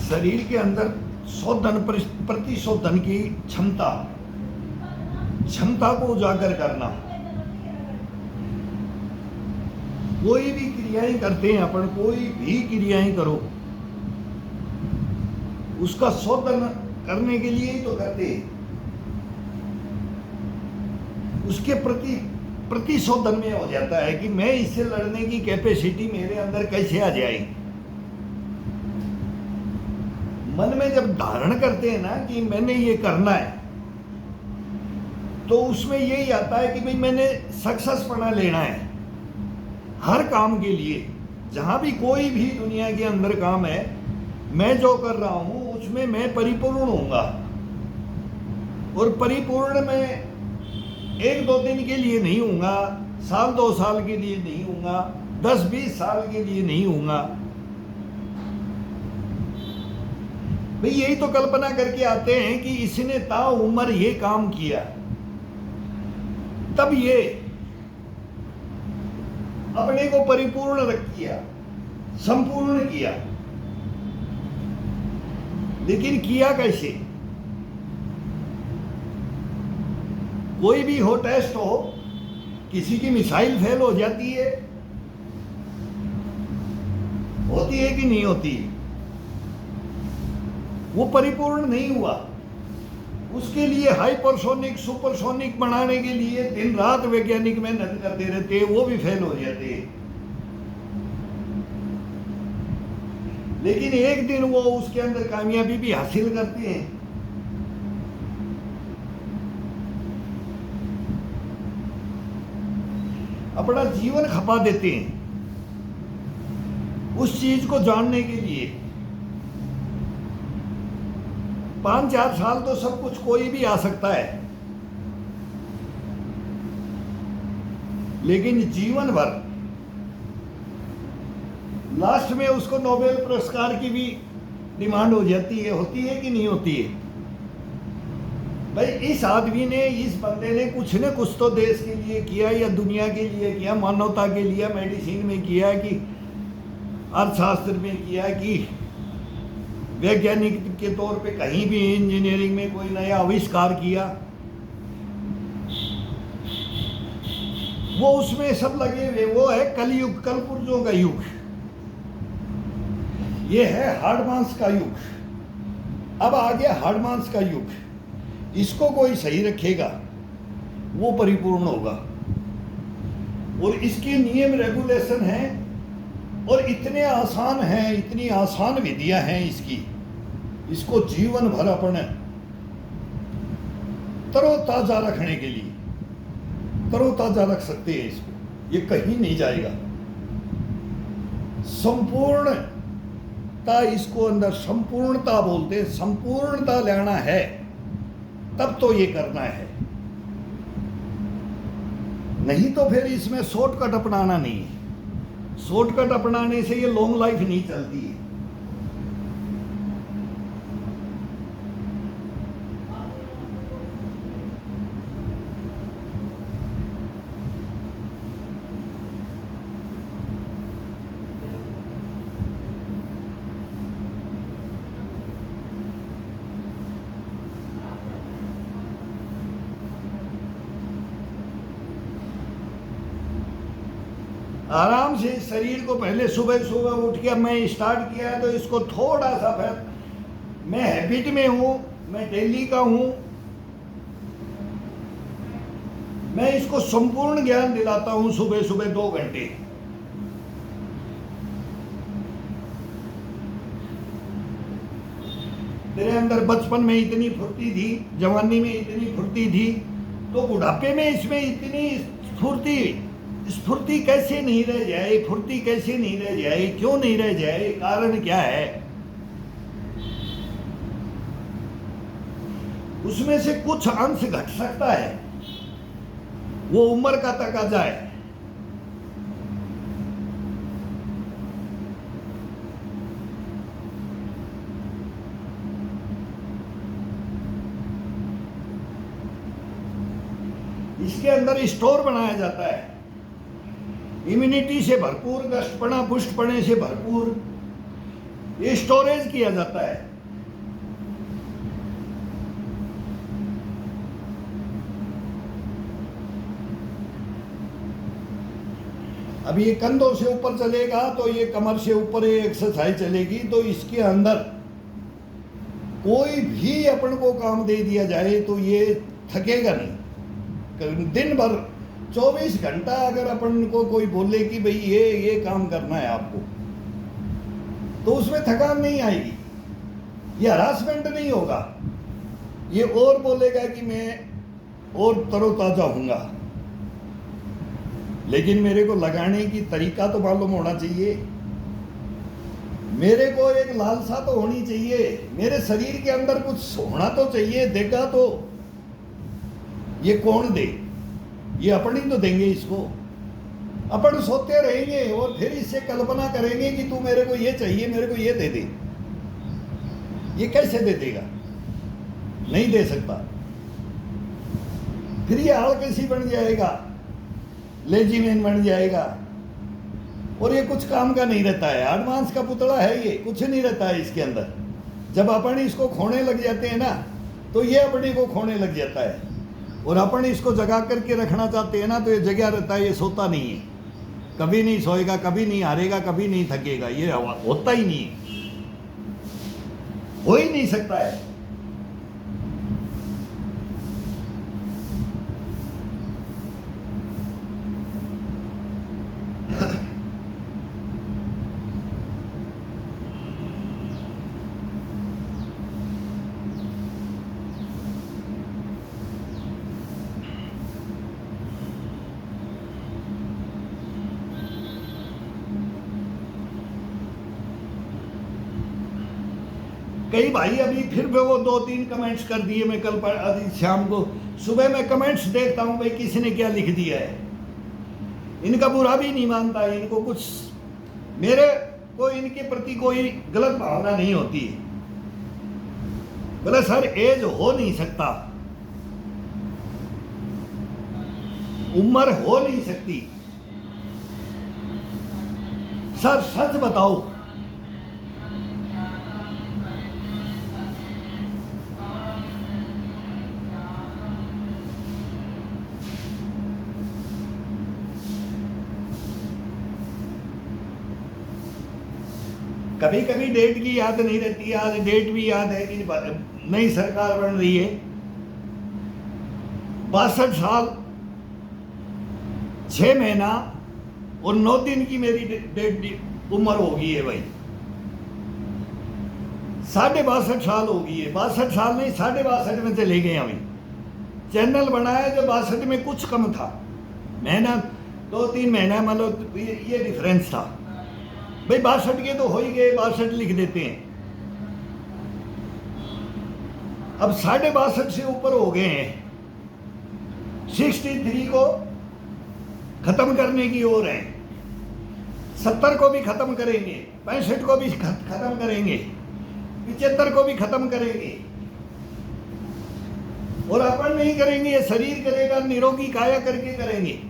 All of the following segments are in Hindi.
शरीर के अंदर शोधन प्रतिशोधन की क्षमता को उजागर करना। कोई भी क्रियाएं करते हैं अपन, कोई भी क्रियाएं करो, उसका शोधन करने के लिए ही तो करते हैं। उसके प्रति प्रतिशोधन में हो जाता है कि मैं इससे लड़ने की कैपेसिटी मेरे अंदर कैसे आ जाएगी। मन में जब धारण करते हैं ना कि मैंने ये करना है, तो उसमें यही आता है कि भाई मैंने सक्सेस पना लेना है हर काम के लिए। जहां भी कोई भी दुनिया के अंदर काम है, मैं जो कर रहा हूं उसमें मैं परिपूर्ण होऊंगा। और परिपूर्ण में 1-2 दिन के लिए नहीं होऊंगा, साल 2 साल के लिए नहीं होऊंगा, 10-20 साल के लिए नहीं होऊंगा। भाई यही तो कल्पना करके आते हैं कि इसने ता उम्र ये काम किया, तब ये अपने को परिपूर्ण किया, संपूर्ण किया। लेकिन किया कैसे? कोई भी हो, टेस्ट हो, किसी की मिसाइल फेल हो जाती है, होती है कि नहीं होती? वो परिपूर्ण नहीं हुआ। उसके लिए हाइपरसोनिक सुपरसोनिक बनाने के लिए दिन रात वैज्ञानिक मेहनत करते रहते हैं, वो भी फेल हो जाते हैं। लेकिन एक दिन वो उसके अंदर कामयाबी भी हासिल करते हैं। अपना जीवन खपा देते हैं उस चीज को जानने के लिए। 5-4 साल तो सब कुछ कोई भी आ सकता है, लेकिन जीवन भर लास्ट में उसको नोबेल पुरस्कार की भी डिमांड हो जाती है। होती है कि नहीं होती है? भाई इस आदमी ने, इस बंदे ने कुछ न कुछ तो देश के लिए किया, या दुनिया के लिए किया, मानवता के लिए, मेडिसिन में किया, कि अर्थशास्त्र में किया, कि वैज्ञानिक के तौर पे कहीं भी इंजीनियरिंग में कोई नया आविष्कार किया। वो उसमें सब लगे हुए। वो है कलयुग, कलपुर्जों का युग। ये है हार्ड मांस का युग। अब आ गया हार्ड मांस का युग। इसको कोई सही रखेगा, वो परिपूर्ण होगा। और इसके नियम रेगुलेशन हैं, और इतने आसान हैं, इतनी आसान विधियां हैं इसको जीवन भर अपने तरोताजा रखने के लिए तरोताजा रख सकते हैं। इसको, ये कहीं नहीं जाएगा। संपूर्णता, इसको अंदर संपूर्णता बोलते हैं। संपूर्णता लेना है तब तो ये करना है, नहीं तो फिर इसमें शॉर्टकट अपनाना नहीं है। शॉर्टकट अपनाने से ये लॉन्ग लाइफ नहीं चलती है। आराम से शरीर को पहले सुबह सुबह उठ के मैं स्टार्ट किया है, तो इसको थोड़ा सा फिर मैं हैबिट में हूं, मैं डेली का हूं, मैं इसको संपूर्ण ज्ञान दिलाता हूं सुबह सुबह 2 घंटे। तेरे अंदर बचपन में इतनी फुर्ती थी, जवानी में इतनी फुर्ती थी, तो बुढ़ापे में इसमें इतनी स्फूर्ति कैसे नहीं रह जाए? फुर्ती कैसे नहीं रह जाए? क्यों नहीं रह जाए? कारण क्या है? उसमें से कुछ अंश घट सकता है, वो उम्र का तकाजा है। इसके अंदर स्टोर बनाया जाता है, इम्यूनिटी से भरपूर, दष्टपना पुष्टपने से भरपूर, ये स्टोरेज किया जाता है। अब ये कंधों से ऊपर चलेगा तो ये कमर से ऊपर ये एक्सरसाइज चलेगी, तो इसके अंदर कोई भी अपन को काम दे दिया जाए तो ये थकेगा नहीं। दिन भर 24 घंटा अगर अपन को कोई बोले कि भाई ये काम करना है आपको, तो उसमें थकान नहीं आएगी, ये हरासमेंट नहीं होगा, ये और बोलेगा कि मैं और तरोताजा हूँगा। लेकिन मेरे को लगाने की तरीका तो मालूम होना चाहिए, मेरे को एक लालसा तो होनी चाहिए, मेरे शरीर के अंदर कुछ होना तो चाहिए, देगा तो ये कौन दे? ये अपन ही तो देंगे इसको। अपन सोते रहेंगे और फिर इससे कल्पना करेंगे कि तू मेरे को ये चाहिए, मेरे को ये दे दे। ये कैसे दे देगा? नहीं दे सकता। फिर ये आलकसी बन जाएगा, लेजीमैन बन जाएगा, और ये कुछ काम का नहीं रहता है। एडवांस का पुतला है, ये कुछ नहीं रहता है इसके अंदर। जब अपन इसको खोने लग जाते हैं ना, तो ये अपने को खोने लग जाता है, और अपन इसको जगा करके रखना चाहते हैं ना, तो ये जगह रहता है, ये सोता नहीं है, कभी नहीं सोएगा, कभी नहीं हारेगा, कभी नहीं थकेगा। ये होता ही नहीं है, हो ही नहीं सकता है। कई भाई अभी फिर भी वो 2-3 कमेंट्स कर दिए। मैं कल शाम को सुबह में कमेंट्स देखता हूँ, भाई किसी ने क्या लिख दिया है। इनका बुरा भी नहीं मानता है, इनको कुछ मेरे को इनके प्रति कोई गलत भावना नहीं होती है। बोले सर एज हो नहीं सकता, उम्र हो नहीं सकती। सर सच बताओ, कभी कभी डेट की याद नहीं रहती। आज डेट भी याद है कि नई सरकार बन रही है, 62 साल 6 महीना और 9 दिन की मेरी डेट उम्र हो गई है भाई। 62.5 साल हो गई है, 62 साल नहीं 62.5 में चले गए अभी। चैनल बनाया जब 62 में कुछ कम था, महीना 2-3 महीना मतलब ये डिफरेंस था भाई। 62 के तो हो ही गए, 62 लिख देते हैं। अब 62.5 से ऊपर हो गए हैं, 63 को खत्म करने की ओर है, 70 को भी खत्म करेंगे, 65 को भी खत्म करेंगे, 75 को भी खत्म करेंगे। और अपन नहीं करेंगे, ये शरीर करेगा, निरोगी काया करके करेंगे।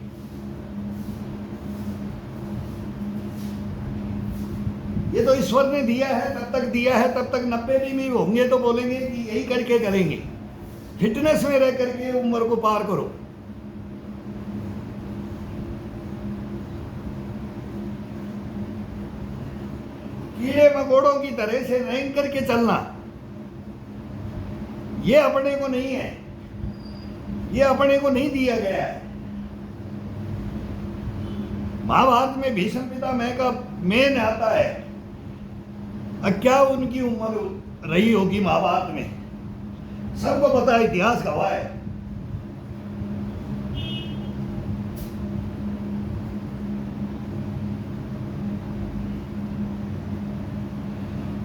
ये तो ईश्वर ने दिया है, तब तक दिया है, तब तक 90 भी नहीं होंगे तो बोलेंगे कि यही करके करेंगे। फिटनेस में रह करके उम्र को पार करो। कीड़े मकोड़ों की तरह से रैंक करके चलना, ये अपने को नहीं है, ये अपने को नहीं दिया गया है। महाभारत में भीष्म पितामह का मेन आता है। अब क्या उनकी उम्र रही होगी महाभारत में, सबको पता है, इतिहास गवाह है।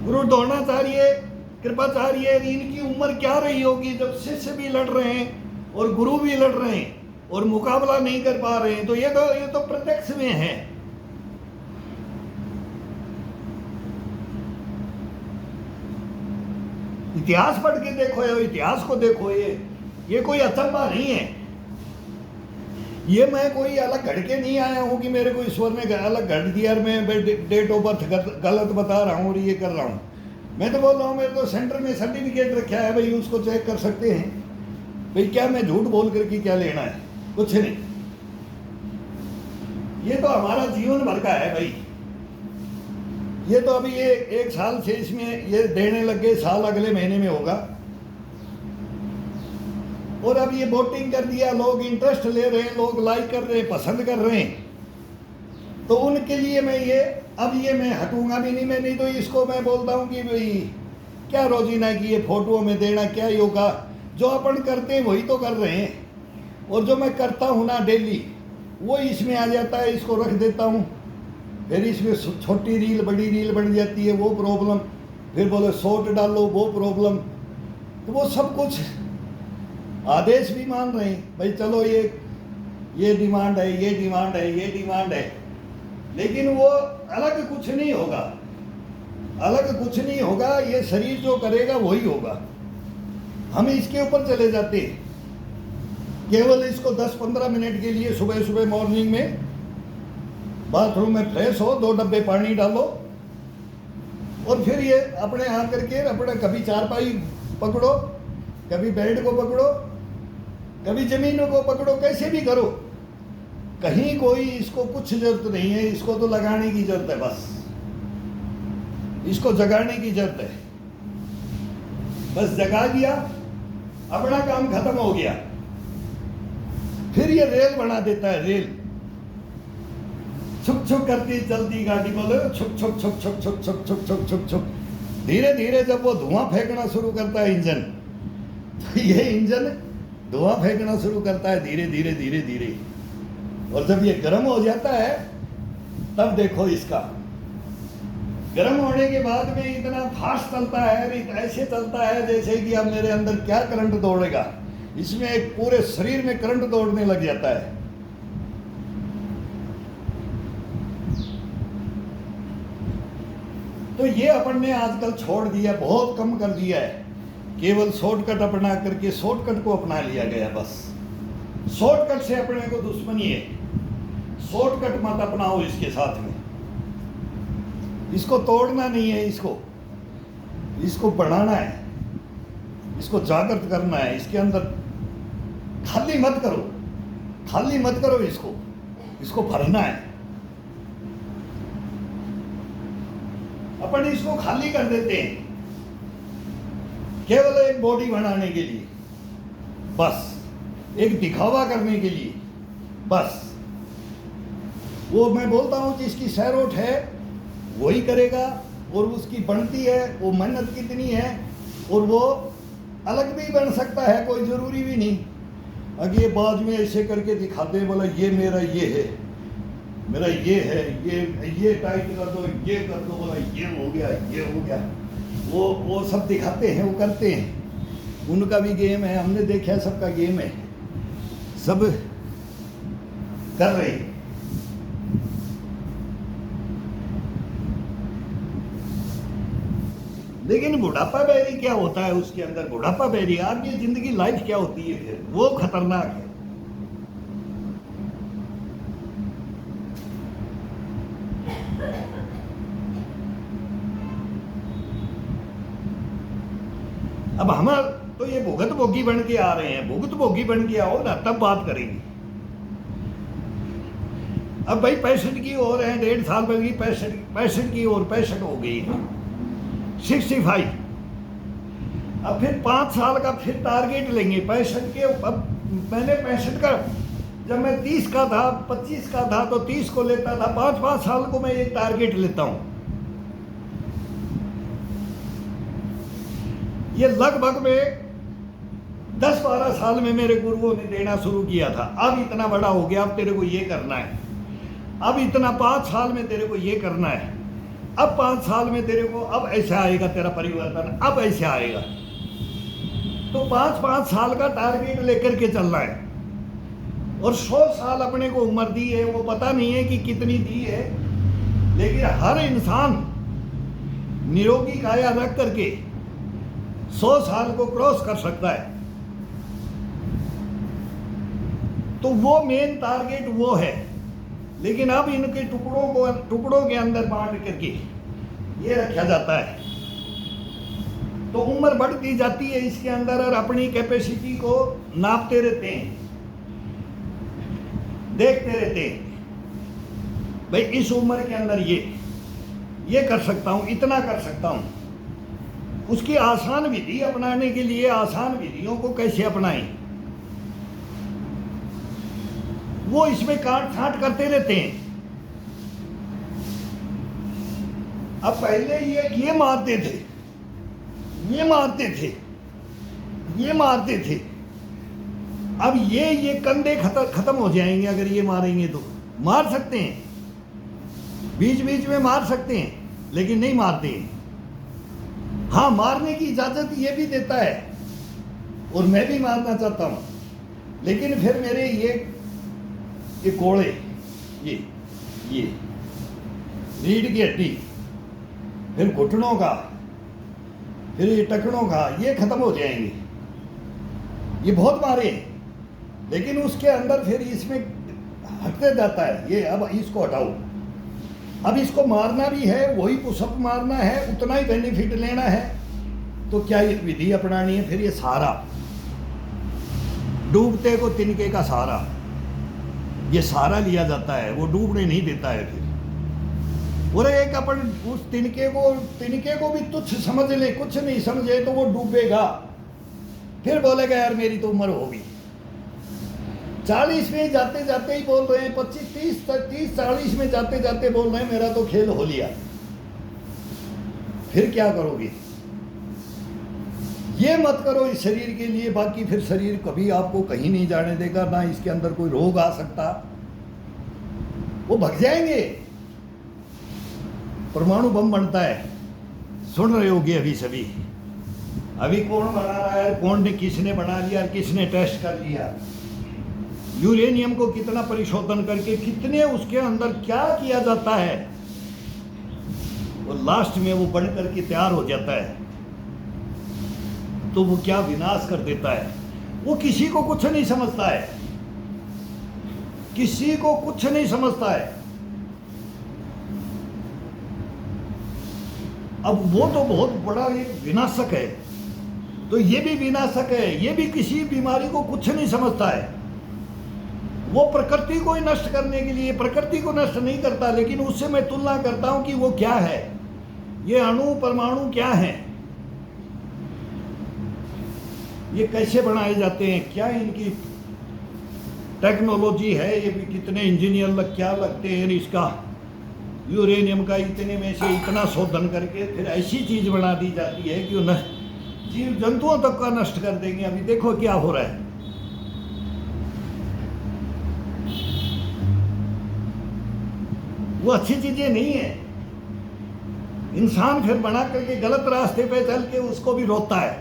गुरु द्रोणाचार्य, कृपाचार्य, इनकी उम्र क्या रही होगी जब शिष्य भी लड़ रहे हैं और गुरु भी लड़ रहे हैं और मुकाबला नहीं कर पा रहे हैं। तो ये तो प्रत्यक्ष में है। इतिहास पढ़ के देखो, इतिहास को देखो, ये कोई अचंभा नहीं है। ये मैं कोई अलग घड़ के नहीं आया हूँ कि मेरे को ईश्वर ने अलग घड़ दिया और मैं डेट ऑफ बर्थ गलत बता रहा हूँ और ये कर रहा हूँ। मैं तो बोल रहा हूँ मेरे तो सेंटर में सर्टिफिकेट रखा है भाई, उसको चेक कर सकते हैं भाई। क्या मैं झूठ बोल करके क्या लेना है? कुछ नहीं। ये तो हमारा जीवन भर का है भाई। ये तो अभी ये 1 साल से इसमें ये देने लग गए, साल अगले महीने में होगा। और अब ये वोटिंग कर दिया, लोग इंटरेस्ट ले रहे हैं, लोग लाइक कर रहे हैं, पसंद कर रहे हैं, तो उनके लिए मैं ये अब ये मैं हटूंगा भी नहीं। मैं नहीं तो इसको मैं बोलता हूँ कि भाई क्या रोजीना की ये फोटो में देना क्या योगा? जो अपन करते हैं वही तो कर रहे हैं। और जो मैं करता हूँ ना डेली, वो इसमें आ जाता है, इसको रख देता हूँ। फिर इसमें छोटी रील बड़ी रील बन जाती है, वो प्रॉब्लम। फिर बोले शॉर्ट डालो, वो प्रॉब्लम। तो वो सब कुछ आदेश भी मान रहे हैं भाई, चलो ये डिमांड है, ये डिमांड है, ये डिमांड है। लेकिन वो अलग कुछ नहीं होगा, अलग कुछ नहीं होगा। ये शरीर जो करेगा वही होगा। हम इसके ऊपर चले जाते हैं। केवल इसको 10-15 मिनट के लिए सुबह सुबह मॉर्निंग में बाथरूम में फ्रेश हो, 2 डब्बे पानी डालो और फिर ये अपने आकर के अपने कभी चारपाई पकड़ो, कभी बेड को पकड़ो, कभी जमीनों को पकड़ो, कैसे भी करो। कहीं कोई इसको कुछ जरूरत नहीं है, इसको तो लगाने की जरूरत है, बस इसको जगाने की जरूरत है। बस जगा दिया, अपना काम खत्म हो गया। फिर ये रेल बना देता है, रेल छुक छुक करती चलती गाड़ी, बोले छुक छुक छुक छुक छुक छुक छुक छुक छुक छुक। धीरे धीरे जब वो धुआं फेंकना शुरू करता है इंजन, तो ये इंजन धुआं फेंकना शुरू करता है धीरे धीरे धीरे धीरे। और जब ये गर्म हो जाता है तब देखो इसका गर्म होने के बाद में इतना फास्ट चलता है, ऐसे चलता है जैसे कि अब मेरे अंदर क्या करंट दौड़ेगा। इसमें एक पूरे शरीर में करंट दौड़ने लग जाता है। तो ये अपन ने आजकल छोड़ दिया, बहुत कम कर दिया है। केवल शॉर्टकट अपना करके शॉर्टकट को अपना लिया गया। बस शॉर्टकट से अपने को दुश्मनी है। शॉर्टकट मत अपनाओ इसके साथ में। इसको तोड़ना नहीं है, इसको बढ़ाना है, इसको जागृत करना है। इसके अंदर खाली मत करो, खाली मत करो, इसको भरना है। अपन इसको खाली कर देते हैं केवल एक बॉडी बनाने के लिए, बस एक दिखावा करने के लिए। बस वो मैं बोलता हूं जिसकी सैरोट है वही करेगा, और उसकी बनती है वो मेहनत कितनी है, और वो अलग भी बन सकता है, कोई ज़रूरी भी नहीं। अगर ये बाद में ऐसे करके दिखाते हैं, बोला ये मेरा ये है, मेरा ये है, ये टाइट कर दो, ये कर दो, बोला ये हो गया, ये हो गया। वो सब दिखाते हैं, वो करते हैं। उनका भी गेम है, हमने देखा है, सबका गेम है, सब कर रहे हैं। लेकिन बुढ़ापा बैरी क्या होता है उसके अंदर? बुढ़ापा बैरी आपकी जिंदगी लाइफ क्या होती है फिर? वो खतरनाक है। अब हम तो ये भुगत भोगी बन के आ रहे हैं। भुगत भोगी बन के आओ ना, तब बात करेंगे। अब भाई 65 की ओर है, 1.5 साल पहले 65 की ओर 65 हो गई, 65। अब फिर 5 साल का फिर टारगेट लेंगे 65 के। अब मैंने 65 का, जब मैं 30 का था, 25 का था, तो 30 को लेता था। 5-5 साल को मैं एक टारगेट लेता हूं। ये लगभग में 10-12 साल में मेरे गुरुओं ने देना शुरू किया था। अब इतना बड़ा हो गया, अब तेरे को ये करना है, अब इतना 5 साल में तेरे को ये करना है, अब 5 साल में तेरे को अब ऐसा आएगा तेरा परिवर्तन, अब ऐसे आएगा। तो 5-5 साल का टारगेट लेकर के चलना है। और 100 साल अपने को उम्र दी है, वो पता नहीं है कि कितनी दी है, लेकिन हर इंसान निरोगी काया रख करके 100 साल को क्रॉस कर सकता है। तो वो मेन टारगेट वो है। लेकिन अब इनके टुकड़ों के अंदर बांट करके ये रखा जाता है, तो उम्र बढ़ती जाती है इसके अंदर, और अपनी कैपेसिटी को नापते रहते हैं, देखते रहते हैं, भाई इस उम्र के अंदर ये कर सकता हूं, इतना कर सकता हूं। उसकी आसान विधि अपनाने के लिए आसान विधियों को कैसे अपनाएं, वो इसमें काट छांट करते रहते हैं। अब पहले ये मारते थे, ये मारते थे, ये मारते थे, अब ये कंधे खत्म हो जाएंगे अगर ये मारेंगे तो। मार सकते हैं, बीच बीच में मार सकते हैं, लेकिन नहीं मारते हैं। हाँ, मारने की इजाजत ये भी देता है, और मैं भी मारना चाहता हूं, लेकिन फिर मेरे ये कोड़े, ये रीढ़ की हड्डी, फिर घुटनों का, फिर ये टखनों का, ये खत्म हो जाएंगे। ये बहुत मारे, लेकिन उसके अंदर फिर इसमें हटते जाता है ये। अब इसको हटाओ, अब इसको मारना भी है, वही पुशअप मारना है, उतना ही बेनिफिट लेना है, तो क्या ये विधि अपनानी है। फिर ये सहारा, डूबते को तिनके का सहारा, ये सहारा लिया जाता है, वो डूबने नहीं देता है। फिर और एक अपन उस तिनके को भी तुच्छ समझ ले, कुछ नहीं समझे तो वो डूबेगा, फिर बोलेगा यार मेरी तो उम्र होगी। 40 में जाते जाते ही बोल रहे हैं, 25 30 40 में जाते जाते बोल रहे हैं मेरा तो खेल हो लिया। फिर क्या करोगे? ये मत करो इस शरीर के लिए, बाकी फिर शरीर कभी आपको कहीं नहीं जाने देगा, ना इसके अंदर कोई रोग आ सकता, वो भग जाएंगे। परमाणु बम बनता है, सुन रहे होगे अभी सभी। अभी कौन बना रहा है, कौन ने, किसने बना लिया, किसने टेस्ट कर लिया, यूरेनियम को कितना परिशोधन करके कितने उसके अंदर क्या किया जाता है, वो लास्ट में वो बन करके तैयार हो जाता है, तो वो क्या विनाश कर देता है। वो किसी को कुछ नहीं समझता है, किसी को कुछ नहीं समझता है। अब वो तो बहुत बड़ा एक विनाशक है, तो ये भी विनाशक है, ये भी किसी बीमारी को कुछ नहीं समझता है। वो प्रकृति को ही नष्ट करने के लिए, प्रकृति को नष्ट नहीं करता, लेकिन उससे मैं तुलना करता हूं कि वो क्या है, ये अणु परमाणु क्या है, ये कैसे बनाए जाते हैं, क्या इनकी टेक्नोलॉजी है, ये भी कितने इंजीनियर क्या लगते हैं इसका, यूरेनियम का इतने में से इतना शोधन करके फिर ऐसी चीज बना दी जाती है कि वो जीव जंतुओं तक का नष्ट कर देंगे। अभी देखो क्या हो रहा है। वो अच्छी चीजें नहीं है। इंसान फिर बना करके गलत रास्ते पे चल के उसको भी रोता है।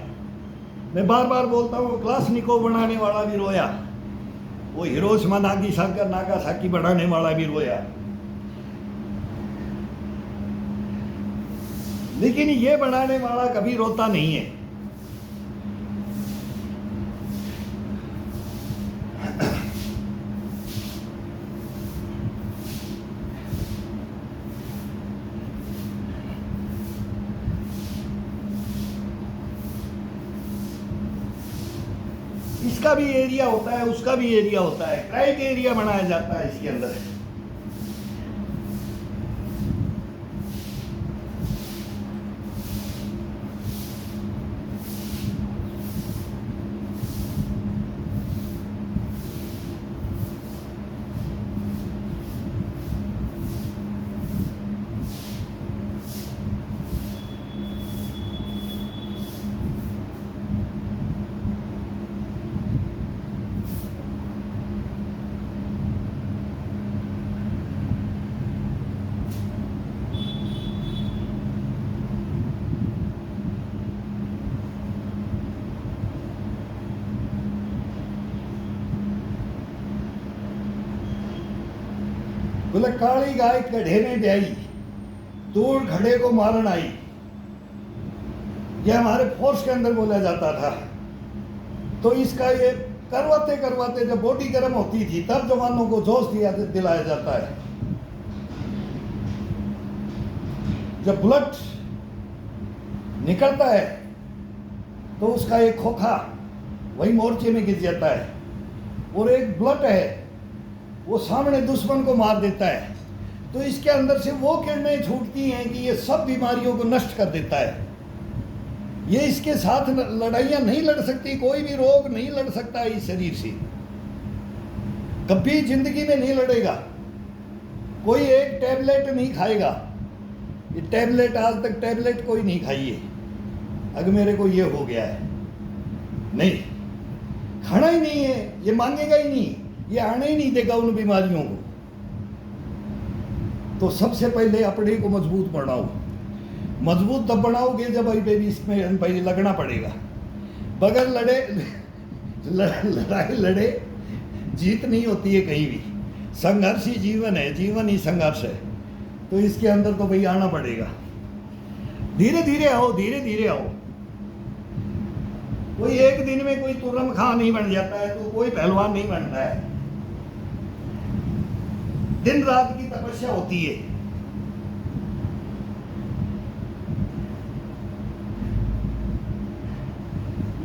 मैं बार बार बोलता हूँ, क्लासनिकोव बनाने वाला भी रोया, वो हिरोशिमा नागासाकी बनाने वाला भी रोया, लेकिन ये बनाने वाला कभी रोता नहीं है। इसका भी एरिया होता है, उसका भी एरिया होता है, क्राइटेरिया बनाया जाता है इसके अंदर। बोले काली गाय गढ़े में ब्याई, दूर घड़े को मारन आई। यह हमारे फोर्स के अंदर बोला जाता था। तो इसका ये करवाते करवाते जब बॉडी गर्म होती थी तब जवानों को जोश दिलाया जाता है। जब ब्लड निकलता है तो उसका एक खोखा वही मोर्चे में गिर जाता है, और एक ब्लड है वो सामने दुश्मन को मार देता है। तो इसके अंदर से वो किरणें छूटती हैं कि ये सब बीमारियों को नष्ट कर देता है। ये इसके साथ लड़ाइयाँ नहीं लड़ सकती, कोई भी रोग नहीं लड़ सकता इस शरीर से, कभी जिंदगी में नहीं लड़ेगा। कोई एक टैबलेट नहीं खाएगा, ये टैबलेट आज तक टैबलेट कोई नहीं खाई है अगर मेरे को ये हो गया है, नहीं खाना ही नहीं है, ये मांगेगा ही नहीं, ये आने ही नहीं देगा उन बीमारियों को। तो सबसे पहले अपने को मजबूत बनाओ। मजबूत तब बनाओगे जब अभी इसमें पहले लगना पड़ेगा। बगैर लड़ाई लड़े जीत नहीं होती है कहीं भी। संघर्ष ही जीवन है, जीवन ही संघर्ष है। तो इसके अंदर तो भाई आना पड़ेगा। धीरे धीरे आओ, धीरे धीरे आओ। कोई एक दिन में कोई तुर्रम खां नहीं बन जाता है, तो कोई पहलवान नहीं बनता है। दिन रात की तपस्या होती है।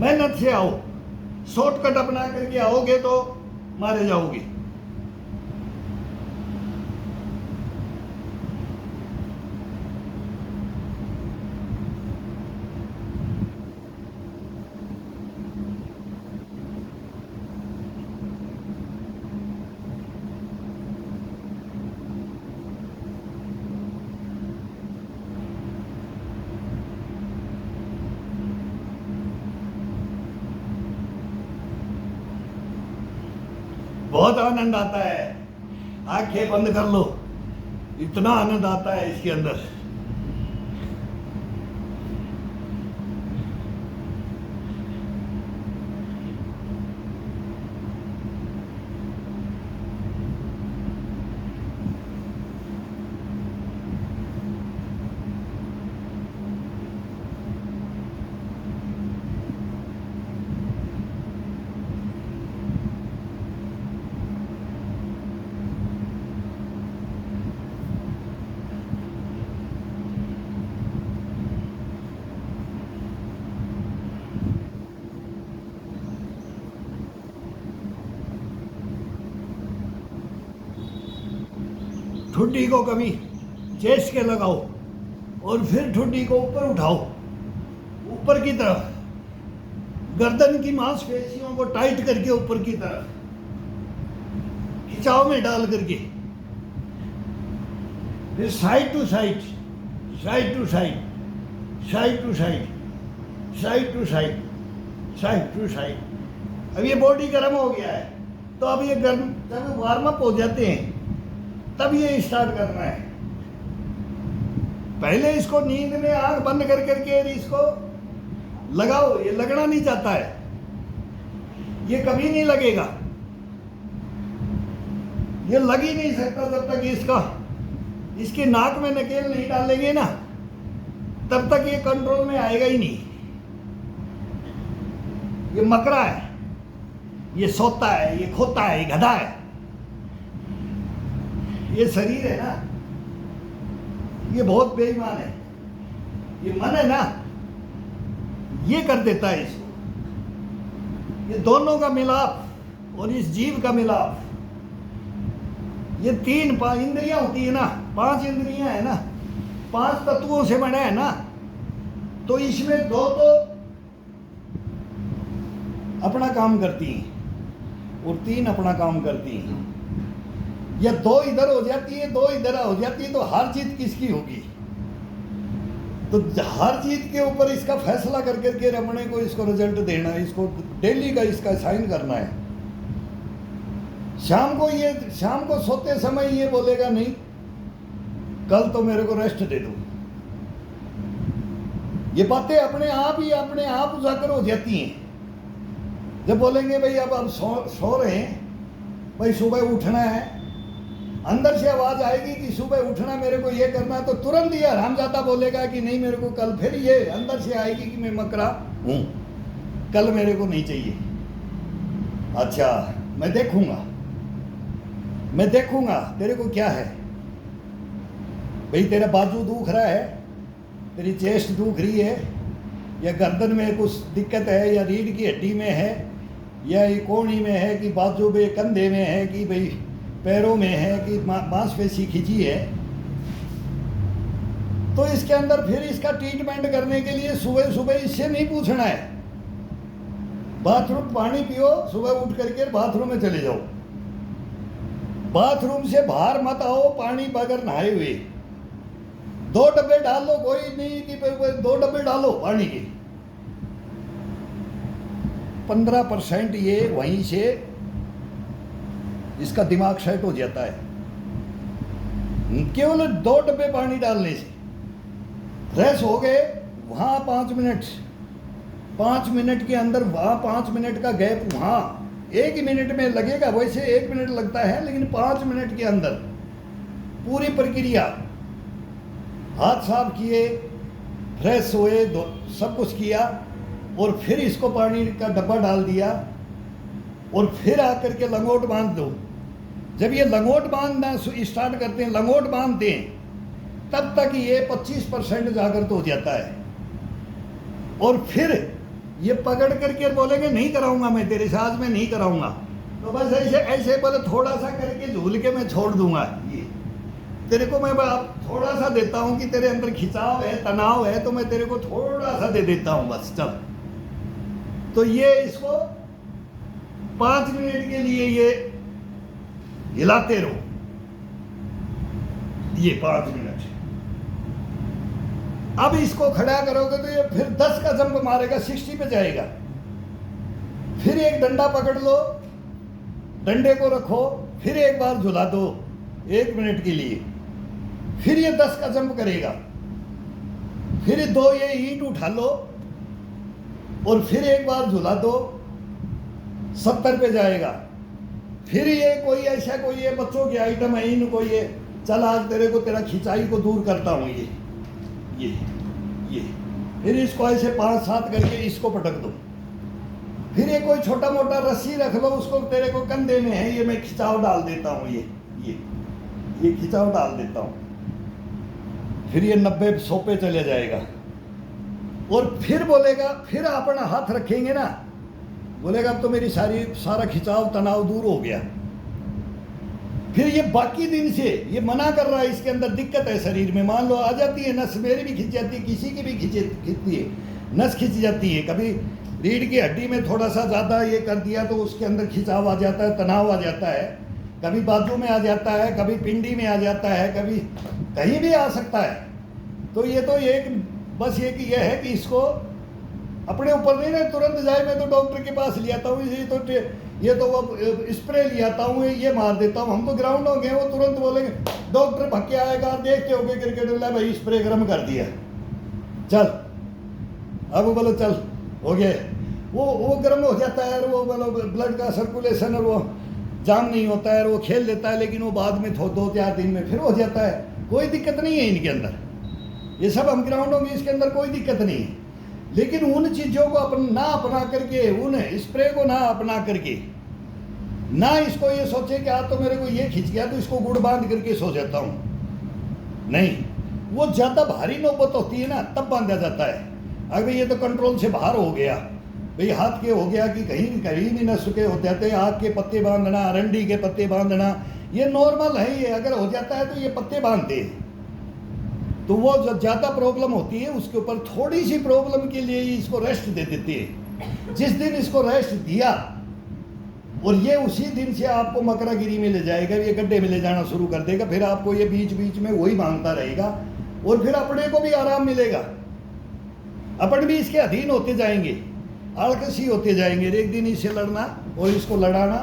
मेहनत से आओ, शॉर्टकट अपना करके आओगे तो मारे जाओगे। बहुत आनंद आता है, आंखें बंद कर लो, इतना आनंद आता है इसके अंदर। ठुड्डी को कभी चेस्ट के लगाओ और फिर ठुड्डी को ऊपर उठाओ, ऊपर की तरफ, गर्दन की मांसपेशियों को टाइट करके ऊपर की तरफ खिंचाव में डाल करके, फिर side to side, side to side, side to side, side to side, side to side. अब ये बॉडी गर्म हो गया है, तो अब ये गर्म जब वार्म अप हो जाते हैं तब ये स्टार्ट करना है। पहले इसको नींद में आंख बंद कर करके इसको लगाओ। ये लगना नहीं चाहता है, ये कभी नहीं लगेगा, ये लग ही नहीं सकता जब तक इसकी नाक में नकेल नहीं डालेंगे ना, तब तक ये कंट्रोल में आएगा ही नहीं। ये मकरा है, ये सोता है, ये खोता है, ये गधा है। ये शरीर है ना, ये बहुत बेईमान है। ये मन है ना, ये कर देता है इसको। ये दोनों का मिलाप और इस जीव का मिलाप, ये तीन इंद्रियां होती है ना, 5 इंद्रियां है ना, 5 तत्वों से बना है ना, तो इसमें 2 तो अपना काम करती हैं और 3 अपना काम करती हैं। या 2 इधर हो जाती है, 2 इधर हो जाती है, तो हार जीत किसकी होगी? तो हार जीत के ऊपर इसका फैसला कर करके रमणे को इसको रिजल्ट देना है, इसको डेली का इसका साइन करना है। शाम को सोते समय ये बोलेगा नहीं, कल तो मेरे को रेस्ट दे दो। ये बातें अपने आप उजागर हो जाती हैं। जब बोलेंगे भाई अब सो रहे हैं, भाई सुबह उठना है, अंदर से आवाज आएगी कि सुबह उठना, मेरे को ये करना है, तो तुरंत ये हरामजादा बोलेगा कि नहीं मेरे को कल। फिर ये अंदर से आएगी कि मैं मकरा हूं, कल मेरे को नहीं चाहिए। अच्छा, मैं देखूंगा तेरे को क्या है भाई, तेरा बाजू दुख रहा है, तेरी चेस्ट दुख रही है, या गर्दन में कुछ दिक्कत है, या रीढ़ की हड्डी में है, या ये कोहनी में है, कि बाजू में कंधे में है, कि भाई पैरों में है, कि मांसपेशी खिंची है, तो इसके अंदर फिर इसका ट्रीटमेंट करने के लिए सुबह सुबह इससे नहीं पूछना है। बाथरूम पानी पियो, सुबह उठ करके बाथरूम में चले जाओ, बाथरूम से बाहर मत आओ पानी बगैर नहाए हुए। 2 डब्बे डाल लो, कोई नहीं कि 2 डब्बे डालो पानी के, 15% ये वहीं से इसका दिमाग सेट हो जाता है, केवल 2 डब्बे पानी डालने से। फ्रेश हो गए, वहाँ 5 मिनट के अंदर, वहाँ 5 मिनट का गैप, वहाँ 1 मिनट में लगेगा, वैसे 1 मिनट लगता है, लेकिन 5 मिनट के अंदर पूरी प्रक्रिया, हाथ साफ किए, फ्रेश हुए, सब कुछ किया, और फिर इसको पानी का डब्बा डाल दिया, और फिर आकर के लंगोट बांध दो। जब ये लंगोट बांधना स्टार्ट करते हैं, लंगोट बांधते हैं, तब तक ये 25% जागृत हो जाता है, और फिर ये पकड़ करके बोलेंगे नहीं कराऊंगा मैं तेरे से, आज मैं नहीं कराऊंगा, तो बस ऐसे बोले थोड़ा सा करके झूल के मैं छोड़ दूंगा, ये तेरे को मैं थोड़ा सा देता हूं कि तेरे अंदर खिंचाव है, तनाव है, तो मैं तेरे को थोड़ा सा दे देता हूं, बस चल। तो ये इसको 5 मिनट के लिए ये हिलाते रहो, ये 5 मिनट। अब इसको खड़ा करोगे तो ये फिर 10 का जंप मारेगा, 60 पे जाएगा। फिर एक डंडा पकड़ लो, डंडे को रखो, फिर एक बार झुला दो 1 मिनट के लिए, फिर ये 10 का जंप करेगा, फिर 2 ये ईंट उठा लो, और फिर एक बार झुला दो, 70 पे जाएगा। फिर ये कोई ऐसा, कोई ये बच्चों के आइटम है, इनको ये चल आज तेरे को तेरा खिंचाई को दूर करता हूँ, ये फिर इसको ऐसे 5-7 करके इसको पटक दो। फिर ये कोई छोटा मोटा रस्सी रख लो, उसको तेरे को कंधे में है, ये मैं खिंचाव डाल देता हूँ, ये खिंचाव डाल देता हूँ, फिर ये 90-100 पे चले जाएगा। और फिर बोलेगा, फिर अपना हाथ रखेंगे ना, बोलेगा अब तो मेरी सारा खिंचाव तनाव दूर हो गया। फिर ये बाकी दिन से ये मना कर रहा है, इसके अंदर दिक्कत है शरीर में, मान लो आ जाती है नस, मेरी भी खिंच जाती है, किसी की भी खिंचती है, नस खिंच जाती है, कभी रीढ़ की हड्डी में थोड़ा सा ज़्यादा ये कर दिया तो उसके अंदर खिंचाव आ जाता है, तनाव आ जाता है, कभी बाजू में आ जाता है, कभी पिंडी में आ जाता है, कभी कहीं भी आ सकता है। तो ये तो एक बस ये कि यह है कि इसको अपने ऊपर नहीं ना तुरंत जाए, मैं तो डॉक्टर के पास ले आता हूँ, ये तो वो स्प्रे ले आता हूँ, ये मार देता हूँ। हम तो ग्राउंड हो गए, वो तुरंत बोलेंगे डॉक्टर भक्के आएगा, देखते हो गए क्रिकेट वाला भाई स्प्रे गर्म कर दिया, चल अब बोलो चल हो गया, वो गर्म हो जाता है, और वो बोलो ब्लड का सर्कुलेशन और वो जाम नहीं होता है, और वो खेल लेता है, लेकिन वो बाद में 2-4 दिन में फिर हो जाता है, कोई दिक्कत नहीं है इनके अंदर, ये सब हम ग्राउंड होंगे, इसके अंदर कोई दिक्कत नहीं है। लेकिन उन चीज़ों को ना अपना करके, उन स्प्रे को ना अपना करके, ना इसको ये सोचे कि आज तो मेरे को ये खिंच गया तो इसको गुड़ बांध करके सो जाता हूँ, नहीं, वो ज़्यादा भारी नौबत होती है ना तब बांधा जाता है। अगर ये तो कंट्रोल से बाहर हो गया भाई, हाथ के हो गया कि कहीं भी न सूखे होते जाते, आग के पत्ते बांधना, अरंडी के पत्ते बांधना, ये नॉर्मल है, ये अगर हो जाता है तो ये पत्ते बांधते हैं। तो वो जो ज़्यादा प्रॉब्लम होती है उसके ऊपर थोड़ी सी प्रॉब्लम के लिए इसको रेस्ट दे देते हैं। जिस दिन इसको रेस्ट दिया और ये उसी दिन से आपको मकरागिरी में ले जाएगा, ये गड्ढे में ले जाना शुरू कर देगा, फिर आपको ये बीच बीच में वही मांगता रहेगा, और फिर अपने को भी आराम मिलेगा, अपन भी इसके अधीन होते जाएंगे, आलकसी होते जाएंगे। एक दिन इससे लड़ना और इसको लड़ाना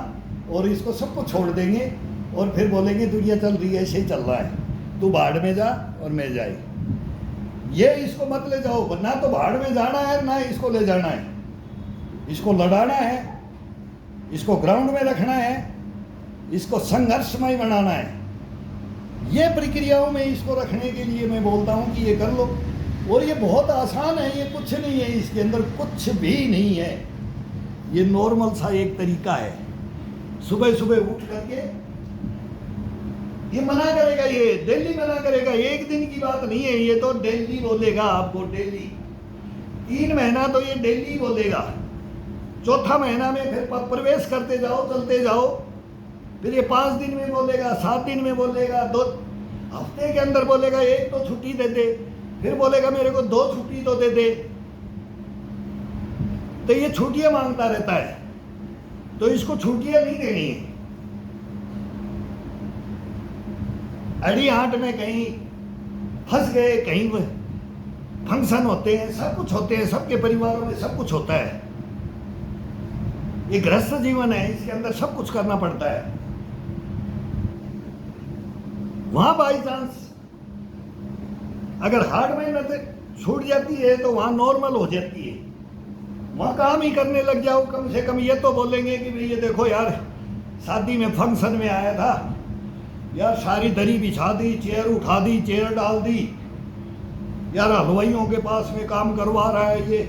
और इसको सबको छोड़ देंगे, और फिर बोलेंगे दुनिया चल रही है, ऐसे ही चल रहा है, तू भाड़ में जा और मैं जाए। ये इसको मत ले जाओ, ना तो भाड़ में जाना है ना इसको ले जाना है, इसको लड़ाना है, इसको ग्राउंड में रखना है, इसको संघर्षमय बनाना है। ये प्रक्रियाओं में इसको रखने के लिए मैं बोलता हूँ कि ये कर लो, और ये बहुत आसान है, ये कुछ नहीं है, इसके अंदर कुछ भी नहीं है। ये नॉर्मल सा एक तरीका है। सुबह सुबह उठ करके ये मना करेगा, ये डेली मना करेगा, एक दिन की बात नहीं है, ये तो डेली बोलेगा आपको, डेली 3 महीना तो ये डेली बोलेगा। चौथा महीना में फिर प्रवेश करते जाओ, चलते जाओ, फिर ये 5 दिन में बोलेगा, 7 दिन में बोलेगा, 2 हफ्ते के अंदर बोलेगा 1 तो छुट्टी दे दे, फिर बोलेगा मेरे को 2 छुट्टी तो दे दे। तो ये छुट्टियां मांगता रहता है, तो इसको छुट्टियां नहीं देनी है। अड़ी हाट में कहीं फंस गए, कहीं फंक्शन होते हैं, सब कुछ होते हैं, सबके परिवारों में सब कुछ होता है। ये गृहस्थ जीवन है, इसके अंदर सब कुछ करना पड़ता है। वहां बाई चांस अगर हार्ड मेहनत छूट जाती है तो वहां नॉर्मल हो जाती है, वहां काम ही करने लग जाओ। कम से कम ये तो बोलेंगे कि भाई ये देखो यार, शादी में फंक्शन में आया था यार, सारी दरी बिछा दी, चेयर उठा दी, चेयर डाल दी यार, हलवाइयों के पास में काम करवा रहा है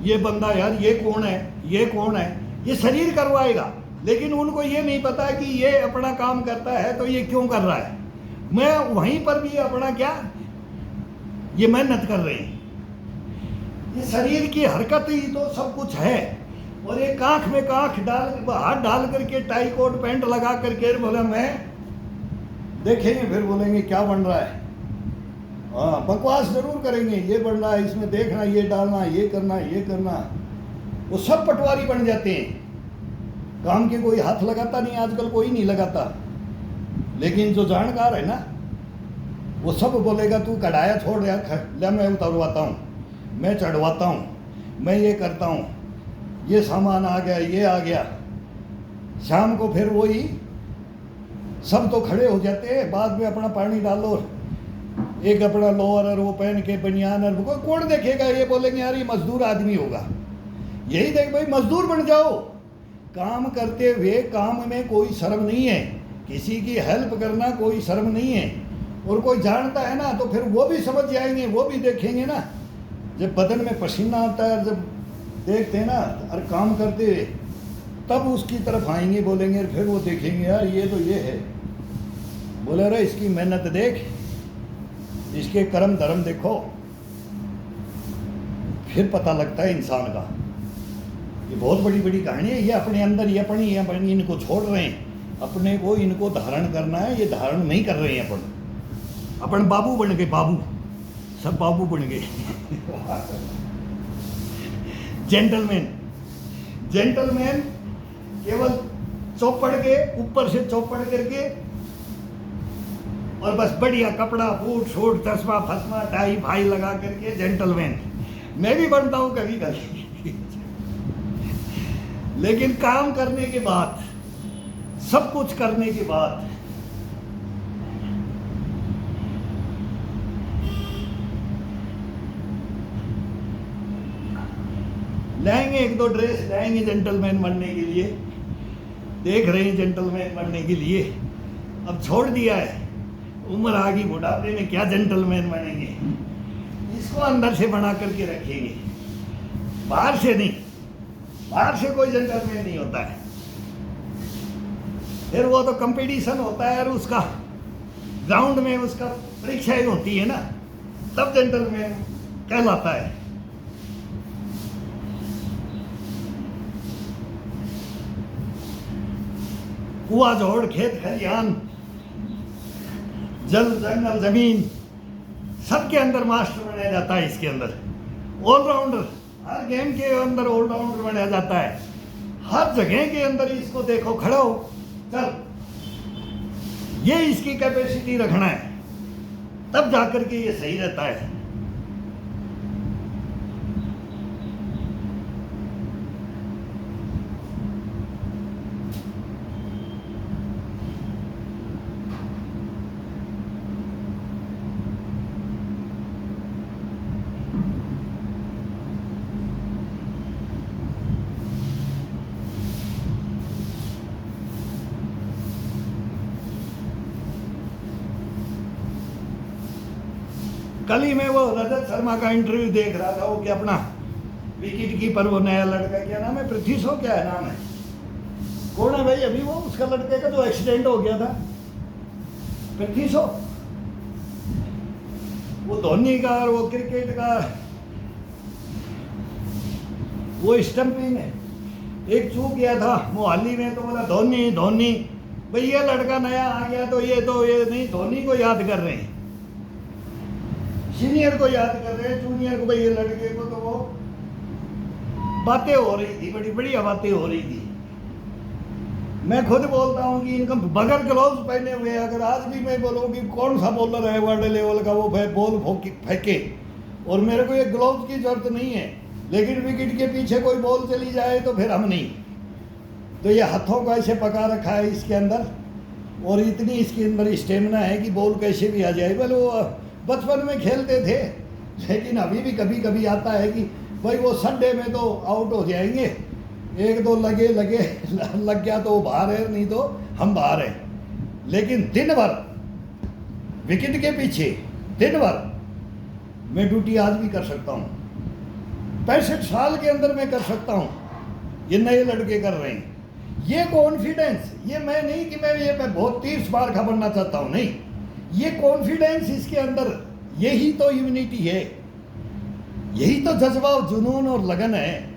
ये बंदा यार, ये कौन है, ये कौन है, ये शरीर करवाएगा। लेकिन उनको ये नहीं पता कि ये अपना काम करता है तो ये क्यों कर रहा है। मैं वहीं पर भी अपना क्या, ये मेहनत कर रहे हैं, ये शरीर की हरकत ही तो सब कुछ है। और एक आंख में आंख डाल, हाथ डाल करके टाई कोट पैंट लगा करके बोला मैं, देखेंगे फिर बोलेंगे क्या बन रहा है। हाँ, बकवास जरूर करेंगे, ये बन रहा है, इसमें देखना, ये डालना, ये करना, ये करना। वो सब पटवारी बन जाते हैं, काम के कोई हाथ लगाता नहीं, आजकल कोई नहीं लगाता। लेकिन जो जानकार है ना, वो सब बोलेगा तू कढ़ाया छोड़ यार, ले मैं उतरवाता हूँ, मैं चढ़वाता हूँ, मैं ये करता हूँ, ये सामान आ गया, ये आ गया। शाम को फिर वही सब तो खड़े हो जाते हैं, बाद में अपना पानी डालो, एक अपना लोअर और वो पहन के बनियान, और कौन देखेगा, ये बोलेंगे यार ये मजदूर आदमी होगा। यही देख भाई, मजदूर बन जाओ। काम करते हुए काम में कोई शर्म नहीं है, किसी की हेल्प करना कोई शर्म नहीं है। और कोई जानता है ना तो फिर वो भी समझ जाएंगे, वो भी देखेंगे ना, जब बदन में पसीना आता है, जब देखते हैं ना और काम करते हुए, तब उसकी तरफ आएंगे, बोलेंगे, फिर वो देखेंगे यार ये तो ये है, बोले रहे इसकी मेहनत देख, इसके कर्म धर्म देखो, फिर पता लगता है इंसान का। ये बहुत बड़ी बड़ी कहानी है, ये अपने अंदर ये अपनी इनको छोड़ रहे हैं, अपने को इनको धारण करना है, ये धारण नहीं कर रहे हैं। अपन बाबू बन गए, बाबू, सब बाबू बन गए। जेंटलमैन, जेंटलमैन केवल चौपड़ के ऊपर से चौपड़ करके और बस बढ़िया कपड़ा, बूट शूट, चश्मा फसमा, टाई फाई लगा करके जेंटलमैन। मैं भी बनता हूँ कभी कभी। लेकिन काम करने के बाद, सब कुछ करने के बाद, लाएंगे 1-2 ड्रेस लाएंगे जेंटलमैन बनने के लिए, देख रहे हैं जेंटलमैन बनने के लिए। अब छोड़ दिया है, उम्र आ गई, बुढ़ापे में क्या जेंटलमैन बनेंगे। इसको अंदर से बना करके रखेंगे, बाहर से नहीं, बाहर से कोई जेंटलमैन नहीं होता है। फिर वो तो कंपटीशन होता है और उसका ग्राउंड में उसका परीक्षाएं होती है ना, तब जेंटलमैन कहलाता है। कुआं जोड़, खेत खलिहान, जल जंगल जमीन, सबके अंदर मास्टर बनाया जाता है। इसके अंदर ऑलराउंडर, हर गेम के अंदर ऑलराउंडर बनाया जाता है। हर जगह के अंदर इसको देखो, खड़ा हो, चल, ये इसकी कैपेसिटी रखना है, तब जाकर के ये सही रहता है। कल ही मैं वो रजत शर्मा का इंटरव्यू देख रहा था, वो कि अपना विकेट कीपर वो नया लड़का, क्या नाम है, पृथ्वी शॉ क्या है नाम है, कौन है भाई अभी वो उसका लड़के का जो एक्सीडेंट हो गया था, पृथ्वी शॉ, वो धोनी का और वो क्रिकेट का वो स्टंपिंग है, एक चूक गया था मोहाली में तो बोला धोनी धोनी, भाई ये लड़का नया आ गया तो ये नहीं धोनी को याद कर रहे हैं, सीनियर को याद कर रहे हैं, जूनियर को, भाई ये लड़के को तो वो बातें हो रही थी, बड़ी बढ़िया बातें हो रही थी। मैं खुद बोलता हूँ कि इनका बगैर ग्लव्स पहने हुए, अगर आज भी मैं बोलूँ कि कौन सा बॉलर है वर्ल्ड लेवल का वो बॉल फेंके, और मेरे को ये ग्लव्स की जरूरत नहीं है, लेकिन विकेट के पीछे कोई बॉल चली जाए तो फिर हम नहीं, तो ये हाथों का ऐसे पका रखा है इसके अंदर, और इतनी इसके अंदर स्टेमिना है कि बॉल कैसे भी आ जाए। बोले वो बचपन में खेलते थे, लेकिन अभी भी कभी कभी आता है कि भाई वो संडे में तो आउट हो जाएंगे, एक दो लग गया तो वो बाहर है, नहीं तो हम बाहर हैं, लेकिन दिन भर विकेट के पीछे दिन भर मैं ड्यूटी आज भी कर सकता हूँ, 65 साल के अंदर मैं कर सकता हूँ, ये नए लड़के कर रहे हैं। ये कॉन्फिडेंस, ये मैं नहीं कि मैं बहुत तीर्थ बार का बनना चाहता हूँ, नहीं, ये कॉन्फिडेंस इसके अंदर, यही तो यूनिटी है, यही तो जज्बा जुनून और लगन है।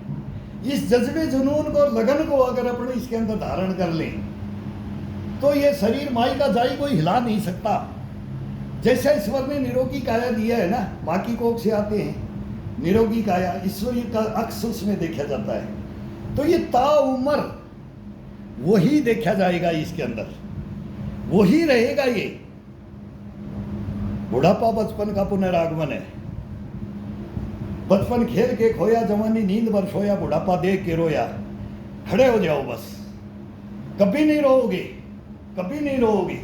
इस जज्बे जुनून को और लगन को अगर अपने इसके अंदर धारण कर लें तो ये शरीर माई का जाई कोई हिला नहीं सकता। जैसा ईश्वर ने निरोगी काया दिया है ना, माँ की कोख से आते हैं निरोगी काया, ईश्वरी का अक्स उसमें देखा जाता है, तो ये ताउम्र वही देखा जाएगा इसके अंदर, वही रहेगा। ये बुढ़ापा बचपन का पुनरागमन है, बचपन खेल के खोया, जवानी नींद भर सोया, बुढ़ापा देख के रोया। खड़े हो जाओ बस, कभी नहीं रोओगे, कभी नहीं रोओगे।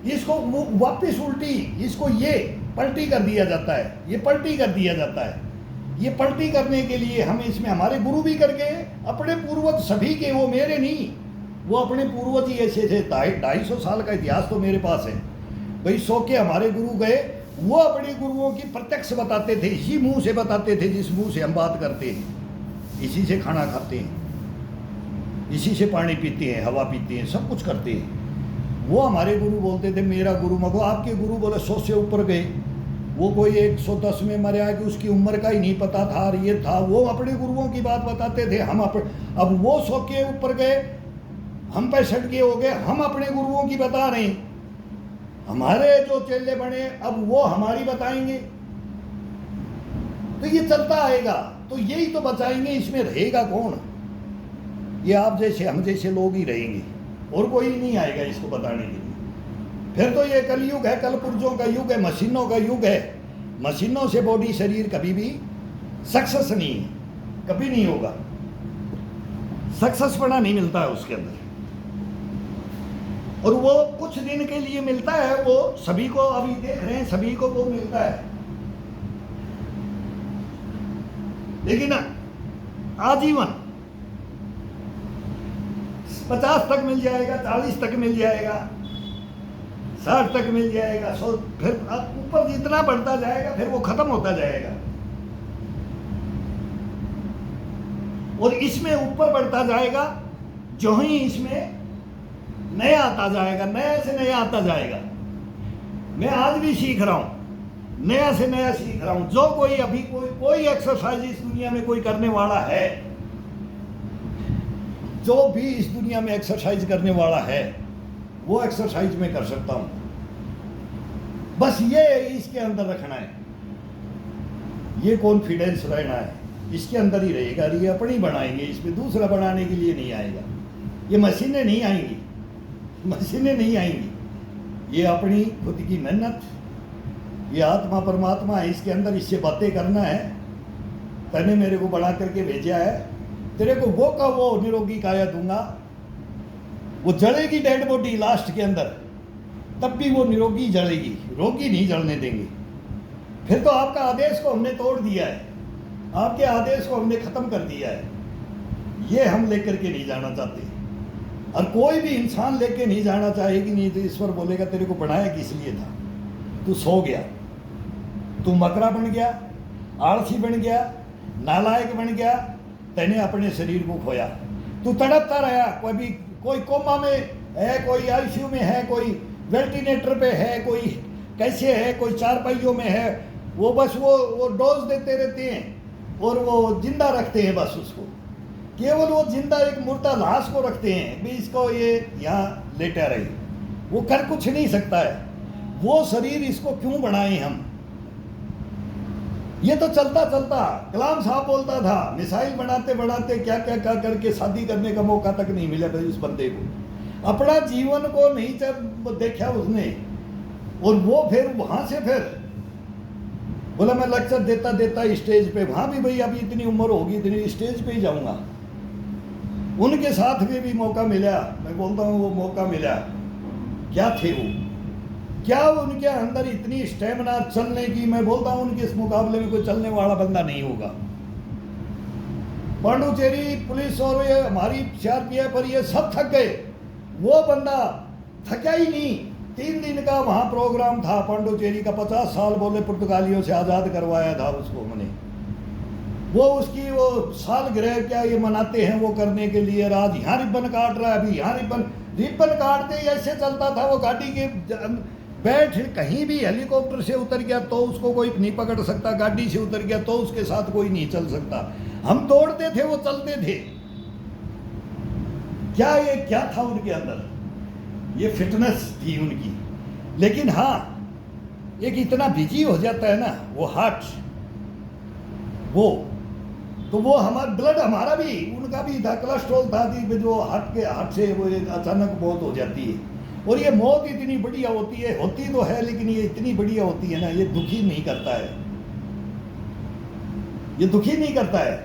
इसको वापस उल्टी, इसको ये पलटी कर दिया जाता है, ये पलटी कर दिया जाता है। ये पलटी करने के लिए हम इसमें हमारे गुरु भी करके, अपने पूर्वज सभी के, वो मेरे नहीं, वो अपने पूर्वज ही ऐसे थे। 250 साल का इतिहास तो मेरे पास है भाई। 100 के हमारे गुरु गए, वो अपने गुरुओं की प्रत्यक्ष बताते थे, इसी मुंह से बताते थे जिस मुंह से हम बात करते हैं, इसी से खाना खाते हैं, इसी से पानी पीते हैं, हवा पीते हैं, सब कुछ करते हैं। वो हमारे गुरु बोलते थे मेरा गुरु मगो। आपके गुरु बोले 100 से ऊपर गए, वो कोई 110 में मरा कि उसकी उम्र का ही नहीं पता था, और ये था, वो अपने गुरुओं की बात बताते थे। हम अब वो 100 के ऊपर गए, हम 65 के हो गए, हम अपने गुरुओं की बता रहे हैं। हमारे जो चेले बने अब वो हमारी बताएंगे, तो ये चलता आएगा, तो यही तो बचाएंगे। इसमें रहेगा कौन? ये आप जैसे हम जैसे लोग ही रहेंगे, और कोई नहीं आएगा इसको बताने के लिए। फिर तो ये कलयुग है, कलपुर्जों का युग है, मशीनों का युग है। मशीनों से बॉडी शरीर कभी भी सक्सेस नहीं है, कभी नहीं होगा, सक्सेस पना नहीं मिलता है उसके अंदर। और वो कुछ दिन के लिए मिलता है, वो सभी को अभी देख रहे हैं, सभी को वो मिलता है, लेकिन आजीवन 50 तक मिल जाएगा, 40 तक मिल जाएगा, 60 तक मिल जाएगा, 100, फिर ऊपर जितना बढ़ता जाएगा फिर वो खत्म होता जाएगा। और इसमें ऊपर बढ़ता जाएगा, जो ही इसमें नया आता जाएगा, नया से नया आता जाएगा। मैं आज भी सीख रहा हूं, नया से नया सीख रहा हूं। जो कोई अभी कोई एक्सरसाइज इस दुनिया में कोई करने वाला है, जो भी इस दुनिया में एक्सरसाइज करने वाला है, वो एक्सरसाइज में कर सकता हूं। बस ये इसके अंदर रखना है, ये कॉन्फिडेंस रहना है, इसके अंदर ही रहेगा। ये अपनी बनाएंगे, इसमें दूसरा बनाने के लिए नहीं आएगा। ये मशीनें नहीं आएंगी, मशीनें नहीं आएंगी, ये अपनी खुद की मेहनत, ये आत्मा परमात्मा है इसके अंदर, इससे बातें करना है। तने मेरे को बना करके भेजा है, तेरे को वो का वो निरोगी काया दूंगा। वो जलेगी डेड बॉडी लास्ट के अंदर, तब भी वो निरोगी जलेगी, रोगी नहीं जलने देंगे। फिर तो आपका आदेश को हमने तोड़ दिया है, आपके आदेश को हमने खत्म कर दिया है। ये हम लेकर के नहीं जाना चाहते, और कोई भी इंसान लेके नहीं जाना चाहेगी। नहीं तो ईश्वर बोलेगा तेरे को बनाया किस लिए था? तू सो गया, तू मकरा बन गया, आलसी बन गया, नालायक बन गया, तेने अपने शरीर को खोया। तू तड़पता रहा, कोई कोमा में है, कोई आईसीयू में है, कोई वेंटिलेटर पे है, कोई कैसे है, कोई चारपाइयों में है। वो बस वो डोज देते रहते हैं और वो जिंदा रखते हैं, बस उसको केवल वो जिंदा एक मुर्दा लाश को रखते हैं भी इसको ये यहाँ लेटा रहे। वो कर कुछ नहीं सकता है। वो शरीर इसको क्यों बनाए हम? ये तो चलता चलता कलाम साहब बोलता था, मिसाइल बनाते बनाते क्या क्या क्या करके शादी करने का मौका तक नहीं मिला भाई उस बंदे को। अपना जीवन को नहीं देखा उसने। और वो फिर वहां से फिर बोला मैं लेक्चर देता देता स्टेज पे, वहां भी भाई अभी इतनी उम्र होगी, इतनी स्टेज पे ही जाऊंगा। उनके साथ में भी मौका मिला, मैं बोलता हूँ वो मौका मिला। क्या थे वो, क्या उनके अंदर इतनी स्टेमिना चलने की, मैं बोलता हूँ उनके इस मुकाबले में कोई चलने वाला बंदा नहीं होगा। पांडुचेरी पुलिस और ये हमारी सीआरपीएफ पर ये सब थक गए, वो बंदा थका ही नहीं। 3 दिन का वहाँ प्रोग्राम था पांडुचेरी का, 50 साल बोले पुर्तगालियों से आज़ाद करवाया था उसको मैंने। वो उसकी वो सालगिरह क्या ये मनाते हैं वो करने के लिए राज यहाँ रिबन काट रहा है। अभी यहाँ रिबन काटते ही ऐसे चलता था वो, गाड़ी के बैठ कहीं भी हेलीकॉप्टर से उतर गया तो उसको कोई नहीं पकड़ सकता, गाड़ी से उतर गया तो उसके साथ कोई नहीं चल सकता। हम दौड़ते थे वो चलते थे। क्या था उनके अंदर, ये फिटनेस थी उनकी। लेकिन हाँ, एक इतना बिजी हो जाता है ना वो हार्ट, वो हमारा ब्लड, हमारा भी उनका भी था, कोलेस्ट्रॉल था जो हार्ट से वो अचानक मौत हो जाती है। और ये मौत इतनी बढ़िया होती तो है, लेकिन ये इतनी बढ़िया होती है ना, ये दुखी नहीं करता है, ये दुखी नहीं करता है।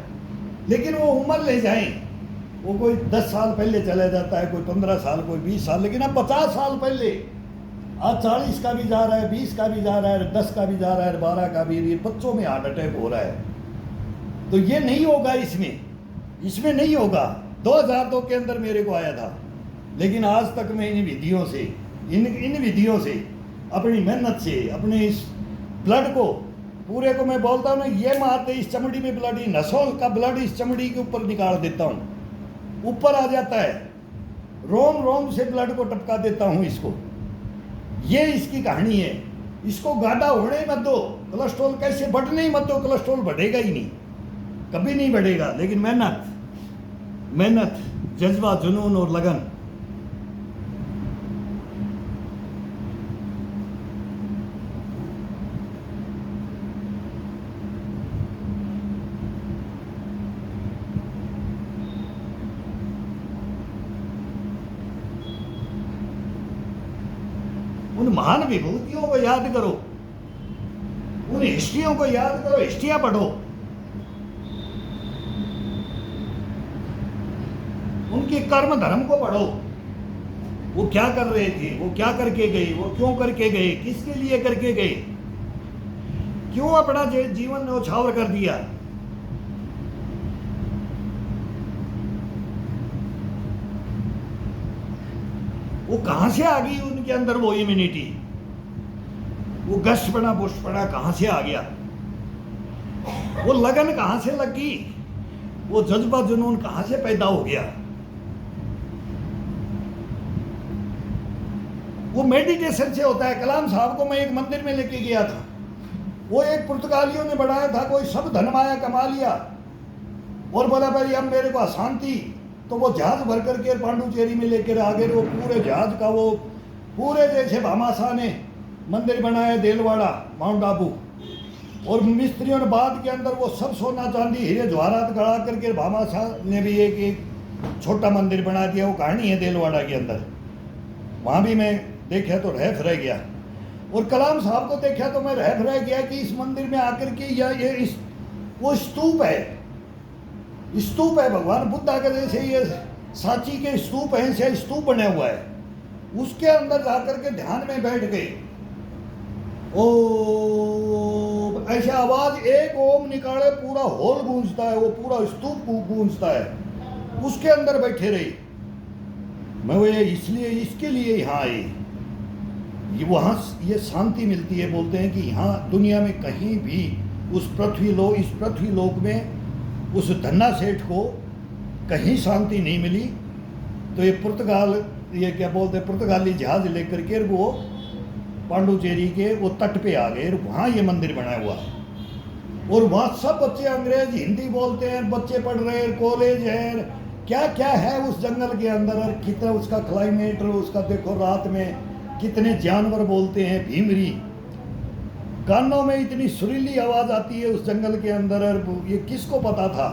लेकिन वो उम्र ले जाए, वो कोई 10 साल पहले चला जाता है, कोई 15 साल, कोई 20 साल, लेकिन अब 50 साल पहले, आज 40 का भी जा रहा है, 20 का भी जा रहा है, 10 का भी जा रहा है, 12 का भी। बच्चों में हार्ट अटैक हो रहा है। तो ये नहीं होगा, इसमें नहीं होगा। 2002 के अंदर मेरे को आया था, लेकिन आज तक मैं इन विधियों से, इन विधियों से, अपनी मेहनत से, अपने इस ब्लड को पूरे को, मैं बोलता हूँ ना, ये मारते इस चमड़ी में ब्लड, नसों का ब्लड इस चमड़ी के ऊपर निकाल देता हूँ, ऊपर आ जाता है, रोम रोम से ब्लड को टपका देता हूँ इसको। ये इसकी कहानी है। इसको गाढ़ा होने मत दो, कोलेस्ट्रॉल कैसे बढ़ने ही मत दो, कोलेस्ट्रॉल बढ़ेगा ही नहीं, कभी नहीं बढ़ेगा। लेकिन मेहनत, जज्बा, जुनून और लगन, उन महान विभूतियों को याद करो, उन हिस्ट्रियों को याद करो, हिस्ट्रियां पढ़ो, उनके कर्म धर्म को पढ़ो। वो क्या कर रहे थे, वो क्या करके गए, वो क्यों करके गए, किसके लिए करके गए, क्यों अपना जीवन न्यौछावर कर दिया। वो कहां से आ गई उनके अंदर वो इम्यूनिटी, वो गश्तपना पुष्टपना कहां से आ गया, वो लगन कहां से लगी, वो जज्बा जुनून कहां से पैदा हो गया। वो मेडिटेशन से होता है। कलाम साहब को मैं एक मंदिर में लेके गया था, वो एक पुर्तगालियों ने बनाया था, कोई सब धन माया कमा लिया और बोला भाई अब मेरे को अशांति। तो वो जहाज भर करके पांडुचेरी में लेकर आ गए। वो पूरे जहाज का वो पूरे जैसे भामाशाह ने मंदिर बनाया, देलवाड़ा, माउंट आबू, और मिस्त्रियों ने बाद के अंदर वो सब सोना चांदी हीरे जवाहरात गड़ा करके भामाशाह ने भी एक छोटा मंदिर बना दिया। वो कहानी है देलवाड़ा के अंदर, वहाँ भी मैं देखा तो रह गया। और कलाम साहब को देखा तो मैं रह गया कि इस मंदिर में आकर के वो स्तूप है भगवान बुद्धा के जैसे, ये सांची के स्तूप है, ऐसे स्तूप बना हुआ है। उसके अंदर जाकर के ध्यान में बैठ गए। ओ ऐसे आवाज, एक ओम निकाले पूरा हॉल गूंजता है, वो पूरा स्तूप गूंजता है। उसके अंदर बैठे रहे। मैं वो इसलिए इसके लिए यहाँ आए, ये वहाँ ये शांति मिलती है। बोलते हैं कि यहाँ दुनिया में कहीं भी इस पृथ्वी लोक में उस धन्ना सेठ को कहीं शांति नहीं मिली, तो ये पुर्तगाल, ये क्या बोलते, पुर्तगाली जहाज लेकर के वो पांडुचेरी के वो तट पे आ गए, वहाँ ये मंदिर बना हुआ है। और वहाँ सब बच्चे अंग्रेज हिंदी बोलते हैं, बच्चे पढ़ रहे हैं, कॉलेज है, क्या क्या है उस जंगल के अंदर, और कितना उसका क्लाइमेट, उसका देखो रात में कितने जानवर बोलते हैं, भीमरी, कानों में इतनी सुरीली आवाज़ आती है उस जंगल के अंदर, और ये किसको पता था।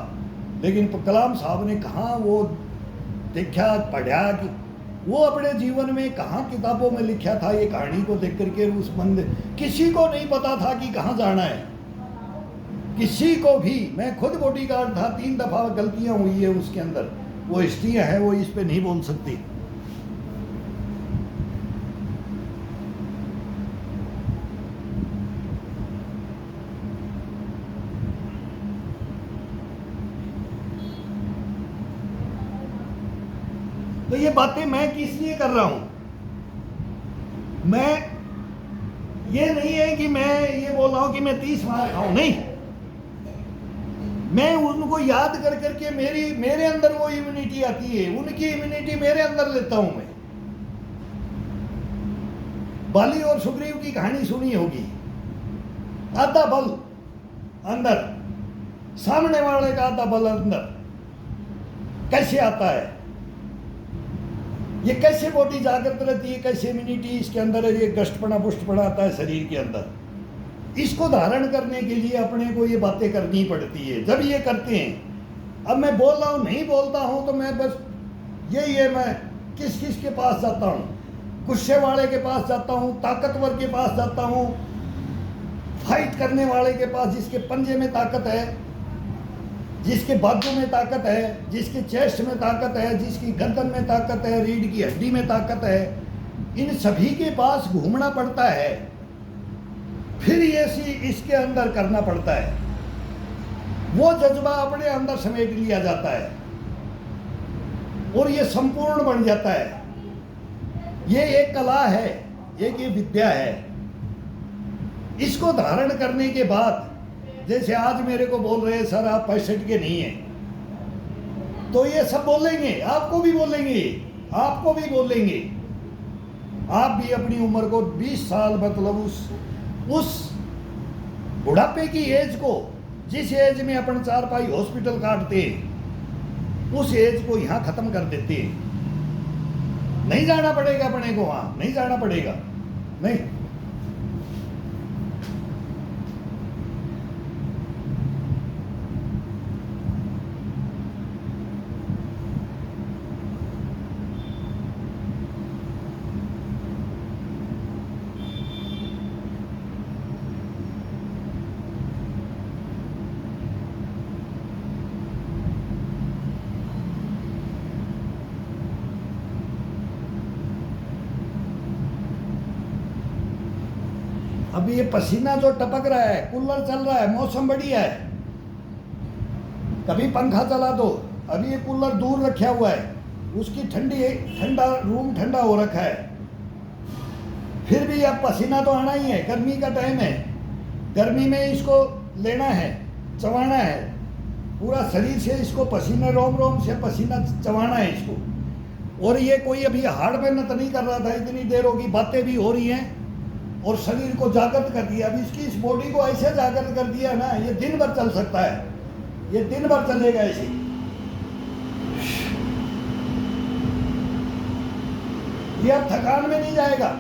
लेकिन कलाम साहब ने कहाँ वो देखा, पढ़ा कि वो अपने जीवन में कहाँ किताबों में लिखा था ये कहानी को देख करके उस मंदिर, किसी को नहीं पता था कि कहाँ जाना है, किसी को भी। मैं खुद बॉडीगार्ड था, 3 दफ़ा गलतियाँ हुई है उसके अंदर, वो हिस्ट्रियाँ हैं, वो इस पे नहीं बोल सकती। तो ये बातें मैं किस लिए कर रहा हूं? मैं ये नहीं है कि मैं ये बोल रहा हूं कि मैं 30 मार खाऊं, नहीं। मैं उनको याद कर करके मेरे अंदर वो इम्यूनिटी आती है, उनकी इम्यूनिटी मेरे अंदर लेता हूं मैं। बाली और सुग्रीव की कहानी सुनी होगी, आधा बल अंदर, सामने वाले का आधा बल अंदर, कैसे आता है, ये कैसे बॉडी जागृत रहती है, कैसे इम्यूनिटी इसके अंदर है, ये गष्टपना पुष्टपना आता है शरीर के अंदर। इसको धारण करने के लिए अपने को ये बातें करनी पड़ती है। जब ये करते हैं, अब मैं बोल रहा हूँ, नहीं बोलता हूँ, तो मैं बस यही है, मैं किस किस के पास जाता हूँ, गुस्से वाले के पास जाता हूँ, ताकतवर के पास जाता हूँ, फाइट करने वाले के पास, जिसके पंजे में ताकत है, जिसके बाजू में ताकत है, जिसके चेस्ट में ताकत है, जिसकी गर्दन में ताकत है, रीढ़ की हड्डी में ताकत है, इन सभी के पास घूमना पड़ता है। फिर ये इसके अंदर करना पड़ता है, वो जज्बा अपने अंदर समेट लिया जाता है और ये संपूर्ण बन जाता है। ये एक कला है, एक ये विद्या है। इसको धारण करने के बाद, जैसे आज मेरे को बोल रहे हैं सर आप 65 के नहीं हैं, तो ये सब बोलेंगे, आपको भी बोलेंगे, आपको भी बोलेंगे। आप भी अपनी उम्र को 20 साल, मतलब उस बुढ़ापे की एज को, जिस एज में अपन 4 पाई हॉस्पिटल काटते, उस एज को यहाँ खत्म कर देते। नहीं जाना पड़ेगा अपने को, वहाँ नहीं जाना पड़ेगा, नहीं। अभी ये पसीना जो टपक रहा है, कूलर चल रहा है, मौसम बढ़िया है, कभी पंखा चला दो। अभी ये कूलर दूर रखा हुआ है, उसकी ठंडा रूम ठंडा हो रखा है, फिर भी अब पसीना तो आना ही है। गर्मी का टाइम है, गर्मी में इसको लेना है, चबाना है, पूरा शरीर से इसको पसीना, रोम रोम से पसीना चबाना है इसको। और ये कोई अभी हार्ड मेहनत नहीं कर रहा था, इतनी देर होगी, बातें भी हो रही हैं और शरीर को जागृत कर दिया। अभी इसकी इस बॉडी को ऐसे जागृत कर दिया ना, ये दिन भर चल सकता है, ये दिन भर चलेगा ऐसे। ये अब थकान में नहीं जाएगा।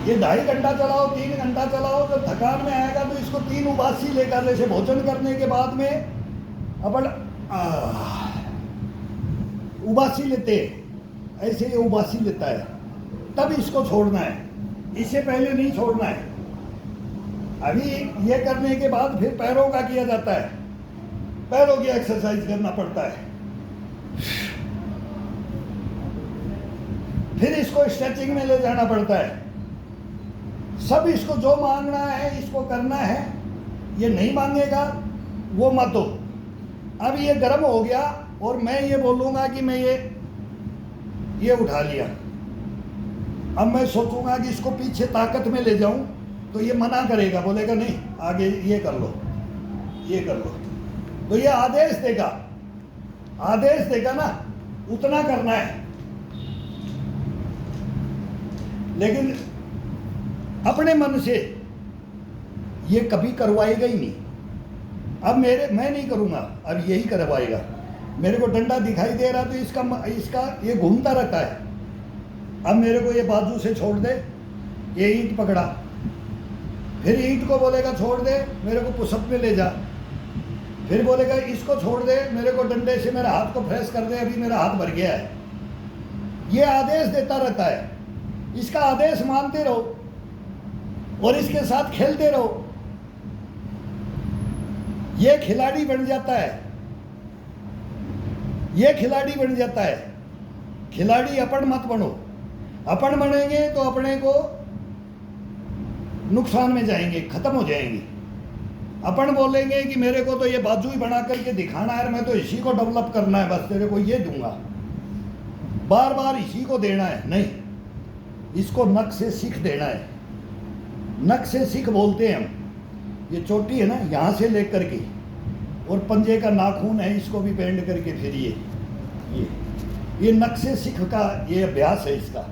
ये 2.5 घंटा चलाओ, 3 घंटा चलाओ, जब थकान में आएगा तो इसको 3 उबासी लेकर, जैसे भोजन करने के बाद में अपन उबासी लेते, ऐसे ये उबासी लेता है, तब इसको छोड़ना है, इससे पहले नहीं छोड़ना है। अभी ये करने के बाद फिर पैरों का किया जाता है, पैरों की एक्सरसाइज करना पड़ता है, फिर इसको स्ट्रेचिंग में ले जाना पड़ता है। सब इसको जो मांगना है इसको करना है, ये नहीं मांगेगा वो मत दो। अब ये गर्म हो गया और मैं ये बोलूँगा कि मैं ये उठा लिया, अब मैं सोचूंगा कि इसको पीछे ताकत में ले जाऊं, तो ये मना करेगा, बोलेगा नहीं आगे ये कर लो, ये कर लो। तो ये आदेश देगा, आदेश देगा ना, उतना करना है। लेकिन अपने मन से ये कभी करवाएगा ही नहीं। अब मैं नहीं करूंगा, अब यही करवाएगा। मेरे को डंडा दिखाई दे रहा तो इसका ये घूमता रहता है। अब मेरे को ये बाजू से छोड़ दे, ये ईंट पकड़ा, फिर ईंट को बोलेगा छोड़ दे, मेरे को पुशअप में ले जा, फिर बोलेगा इसको छोड़ दे, मेरे को डंडे से मेरे हाथ को प्रेस कर दे, अभी मेरा हाथ भर गया है। ये आदेश देता रहता है। इसका आदेश मानते रहो और इसके साथ खेलते रहो। ये खिलाड़ी बन जाता है, ये खिलाड़ी बन जाता है। खिलाड़ी अपन मत बनो। अपन बनेंगे तो अपने को नुकसान में जाएंगे, खत्म हो जाएंगे। अपन बोलेंगे कि मेरे को तो ये बाजू ही बना करके दिखाना है, मैं तो इसी को डेवलप करना है, बस तेरे को ये दूंगा, बार बार इसी को देना है। नहीं, इसको नख से सीख देना है। नख से सीख बोलते हैं हम। ये चोटी है ना, यहाँ से लेकर के और पंजे का नाखून है, इसको भी बेंड करके फिर ये नख से सीख का ये अभ्यास है इसका।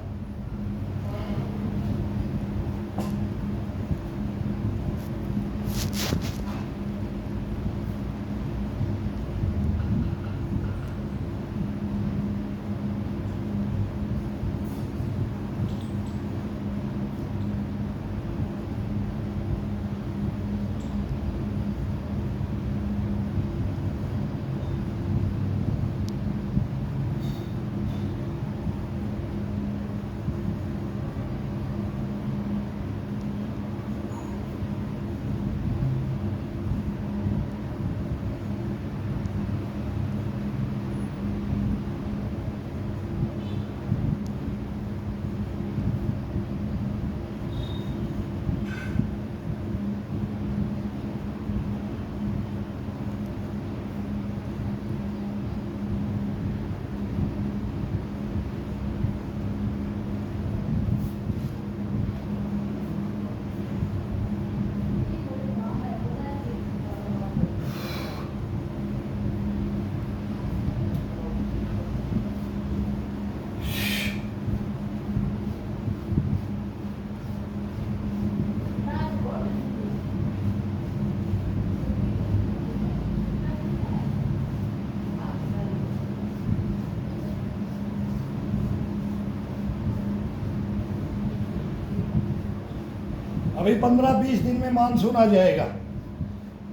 अभी 15-20 दिन में मानसून आ जाएगा।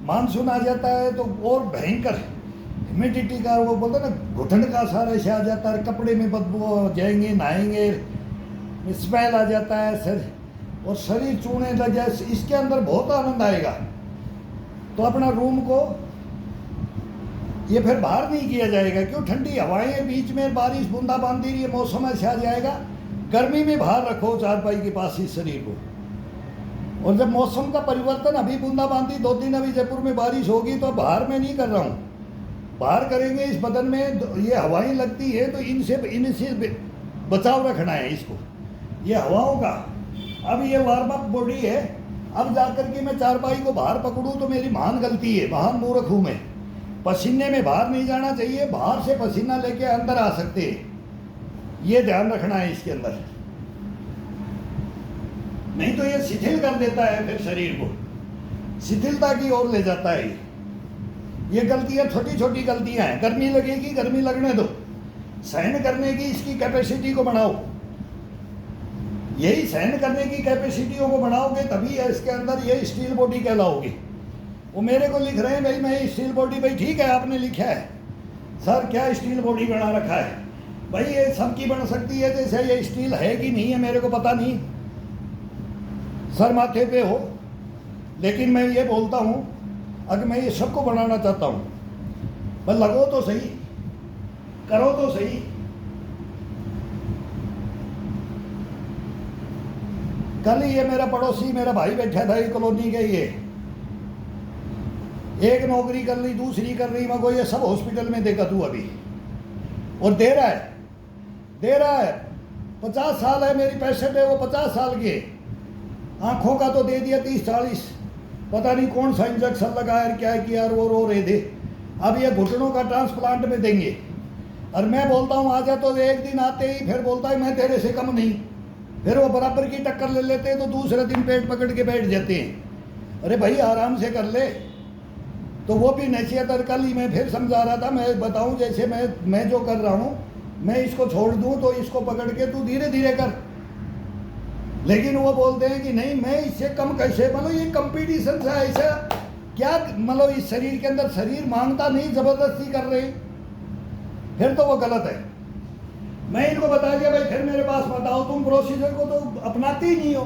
मानसून आ जाता है तो और भयंकर ह्यूमिडिटी का वो बोलते ना घुटन का सारा ऐसे आ जाता है, कपड़े में बदबू जाएंगे, नहाएंगे, स्मेल आ जाता है सर, और शरीर चूने लग जाए। इसके अंदर बहुत आनंद आएगा। तो अपना रूम को ये फिर बाहर नहीं किया जाएगा, क्यों? ठंडी हवाएं, बीच में बारिश बूंदाबांदी, ये मौसम ऐसे आ जाएगा। गर्मी में बाहर रखो चारपाई के पास इस शरीर को। और जब मौसम का परिवर्तन, अभी बूंदाबांदी 2 दिन अभी जयपुर में बारिश होगी, तो बाहर में नहीं कर रहा हूँ, बाहर करेंगे। इस बदन में ये हवाएं लगती है तो इनसे बचाव रखना है इसको, ये हवाओं का। अब ये वार्म अप बॉडी है। अब जाकर के मैं चारपाई को बाहर पकड़ूँ तो मेरी महान गलती है, महान मूर्ख हूँ मैं। पसीने में बाहर नहीं जाना चाहिए, बाहर से पसीना लेके अंदर आ सकते हैं, ये ध्यान रखना है इसके अंदर। नहीं तो ये शिथिल कर देता है, फिर शरीर को शिथिलता की ओर ले जाता है। ये गलतियां छोटी छोटी गलतियां हैं। गर्मी लगेगी, गर्मी लगने दो, सहन करने की इसकी कैपेसिटी को बढ़ाओ। यही सहन करने की कैपेसिटियों को बढ़ाओगे तभी इसके अंदर ये स्टील बॉडी कहलाओगी। वो मेरे को लिख रहे हैं भाई मैं स्टील बॉडी, भाई ठीक है आपने लिखा है सर, क्या स्टील बॉडी बना रखा है भाई, ये सबकी बन सकती है, जैसे ये स्टील है कि नहीं है मेरे को पता नहीं, सर माथे पे हो। लेकिन मैं ये बोलता हूँ अगर मैं ये सबको बनाना चाहता हूँ, बस लगो तो सही, करो तो सही। कल ये मेरा पड़ोसी, मेरा भाई बैठा था, ये कॉलोनी के, ये एक नौकरी कर ली, दूसरी कर रही, मगर ये सब हॉस्पिटल में देखा तू अभी, और दे रहा है 50 साल है मेरी पैसेंट है, वो 50 साल के, आंखों का तो दे दिया 30-40, पता नहीं कौन सा इंजेक्शन लगाया क्या किया, और वो रो रहे थे। अब ये घुटनों का ट्रांसप्लांट में देंगे, और मैं बोलता हूँ आ जा, तो एक दिन आते ही फिर बोलता है मैं तेरे से कम नहीं, फिर वो बराबर की टक्कर ले लेते हैं, तो दूसरे दिन पेट पकड़ के बैठ जाते हैं। अरे भाई आराम से कर ले। तो वो भी नसीहत, और कल ही मैं फिर समझा रहा था, मैं बताऊं जैसे मैं जो कर रहा हूँ, मैं इसको छोड़ दूं तो इसको पकड़ के तू धीरे धीरे कर, लेकिन वो बोलते हैं कि नहीं मैं इससे कम कैसे, मतलब ये कंपटीशन सा ऐसा क्या, मतलब इस शरीर के अंदर शरीर मांगता नहीं, जबरदस्ती कर रहे, फिर तो वो गलत है। मैं इनको बता दिया भाई फिर मेरे पास मत आओ, तुम प्रोसीजर को तो अपनाते ही नहीं हो,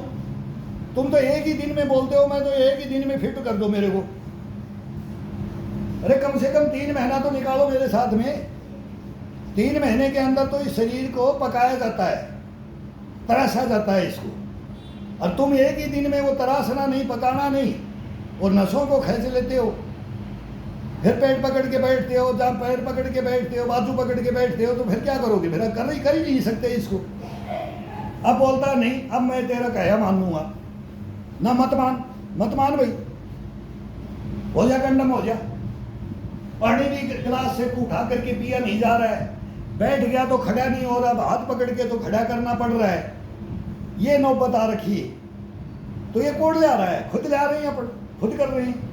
तुम तो एक ही दिन में बोलते हो मैं तो एक ही दिन में फिट कर दो मेरे को। अरे कम से कम 3 महीना तो निकालो मेरे साथ में, 3 महीने के अंदर तो इस शरीर को पकाया जाता है, तराशा जाता है इसको, और तुम एक ही दिन में वो तराशना नहीं, पकाना नहीं, और नसों को खींच लेते हो, फिर पेट पकड़ के बैठते हो, जहाँ पैर पकड़ के बैठते हो, बाजू पकड़ के बैठते हो, तो फिर क्या करोगे, मेरा कर ही नहीं सकते इसको। अब बोलता नहीं अब मैं तेरा कहा मानूंगा ना, मत मान भाई, हो जा कंडम हो जा। पानी भी गिलास से उठा करके पिया नहीं जा रहा है, बैठ गया तो खड़ा नहीं हो रहा, हाथ पकड़ के तो खड़ा करना पड़ रहा है, ये नौबत आ रखी है। तो ये कौन ले आ रहा है, खुद ले आ रहे हैं, अपन खुद कर रहे हैं।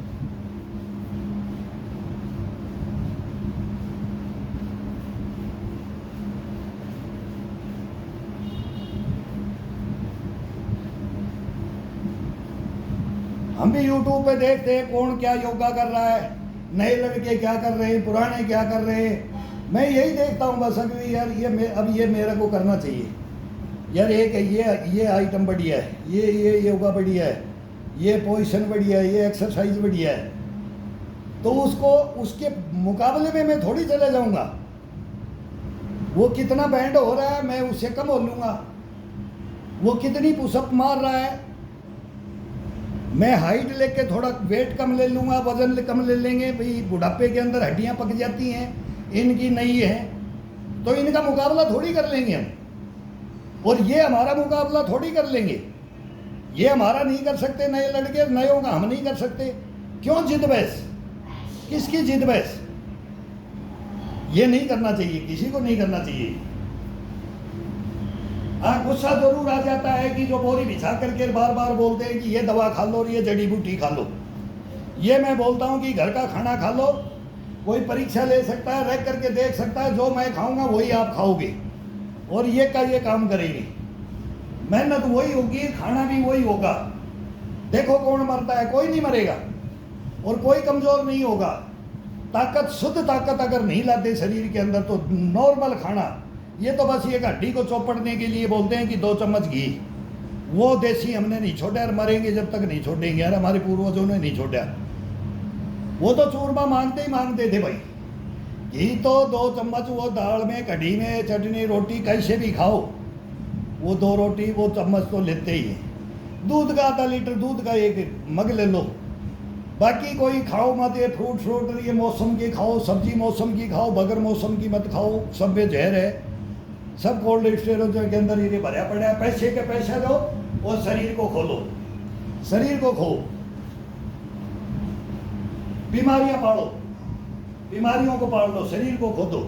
हम भी YouTube पे देखते हैं कौन क्या योगा कर रहा है, नए लड़के क्या कर रहे हैं, पुराने क्या कर रहे हैं, मैं यही देखता हूँ बस। अभी यार अब ये मेरे को करना चाहिए यार, एक ये आइटम बढ़िया है, ये योगा बढ़िया है, ये पोजीशन बढ़िया है, ये एक्सरसाइज बढ़िया है, तो उसको उसके मुकाबले में मैं थोड़ी चले जाऊँगा। वो कितना बैंड हो रहा है मैं उससे कम हो लूँगा, वो कितनी पुशअप मार रहा है, मैं हाइट लेके थोड़ा वेट कम ले लूँगा, वजन कम ले लेंगे, भाई बुढ़ापे के अंदर हड्डियाँ पक जाती हैं, इनकी नहीं है, तो इनका मुकाबला थोड़ी कर लेंगे हम, और ये हमारा मुकाबला थोड़ी कर लेंगे, ये हमारा नहीं कर सकते, नए लड़के नयों का हम नहीं कर सकते। क्यों जिद बहस, किसकी जिद बहस, ये नहीं करना चाहिए, किसी को नहीं करना चाहिए। हाँ गुस्सा जरूर आ जाता है कि जो बोरी बिछा करके बार बार बोलते हैं कि ये दवा खा लो और ये जड़ी बूटी खा लो। ये मैं बोलता हूँ कि घर का खाना खा लो, कोई परीक्षा ले सकता है, रह करके देख सकता है, जो मैं खाऊंगा वही आप खाओगे, और ये काम करेगी, मेहनत वही होगी, खाना भी वही होगा। देखो कौन मरता है, कोई नहीं मरेगा, और कोई कमजोर नहीं होगा। ताकत, शुद्ध ताकत अगर नहीं लाते शरीर के अंदर, तो नॉर्मल खाना, ये तो बस एक हड्डी को चौपड़ने के लिए बोलते हैं कि 2 चम्मच घी, वो देसी हमने नहीं छोड़ा, और मरेंगे जब तक नहीं छोड़ेंगे यार, हमारे पूर्वजों ने नहीं छोड़ा। वो तो चूरमा मांगते ही मांगते थे भाई, घी तो 2 चम्मच, वो दाल में, कढ़ी में, चटनी, रोटी कैसे भी खाओ, वो 2 रोटी, वो चम्मच तो लेते ही है। दूध का आधा लीटर दूध का 1 मग ले लो, बाकी कोई खाओ मत, ये फ्रूट ये मौसम की खाओ, सब्जी मौसम की खाओ, बगैर मौसम की मत खाओ, सब में जहर है, सब कोल्ड स्टोरेज के अंदर ये भरा पड़ा है। पैसे के पैसा दो और शरीर को खोलो, शरीर को खो, बीमारियां पालो, बीमारियों को पाल लो, शरीर को खो दो।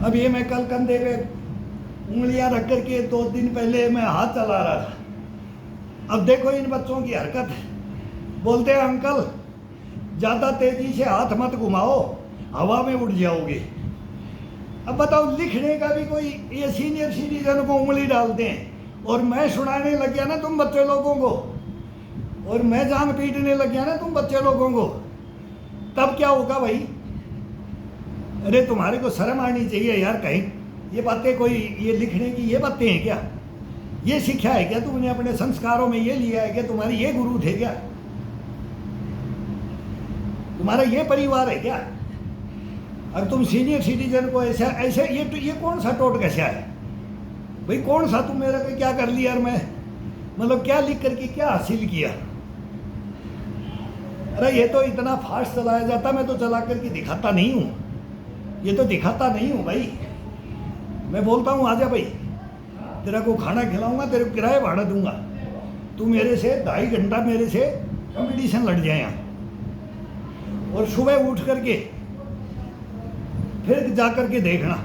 अब ये मैं कल कंधे पे उंगलियां रख करके 2 दिन पहले मैं हाथ चला रहा था। अब देखो इन बच्चों की हरकत, बोलते हैं अंकल ज़्यादा तेजी से हाथ मत घुमाओ, हवा में उड़ जाओगे। अब बताओ, लिखने का भी कोई, ये सीनियर सिटीजन को उंगली डालते हैं और मैं सुनाने लग गया ना तुम बच्चे लोगों को, और मैं जान पीटने लग गया ना तुम बच्चे लोगों को, तब क्या होगा भाई? अरे तुम्हारे को शर्म आनी चाहिए यार। कहीं ये बातें कोई, ये लिखने की ये बातें हैं क्या? ये सीखा है क्या तुमने अपने संस्कारों में? ये लिया है क्या? तुम्हारे ये गुरु थे क्या? तुम्हारा ये परिवार है क्या? अब तुम सीनियर सिटीजन को ऐसा ऐसे, ये कौन सा टोट कैसा है भाई? कौन सा तुम मेरे को क्या कर लिया यार? मैं मतलब क्या लिख करके क्या हासिल किया? अरे ये तो इतना फास्ट चलाया जाता, मैं तो चला करके दिखाता नहीं हूँ, ये तो दिखाता नहीं हूँ भाई। मैं बोलता हूँ आजा भाई, तेरा को खाना खिलाऊंगा, तेरे को किराया भाड़ा दूंगा, तू मेरे से 2.5 घंटा मेरे से कंपटीशन लड़ जाए यहाँ, और सुबह उठ करके फिर जा करके देखना,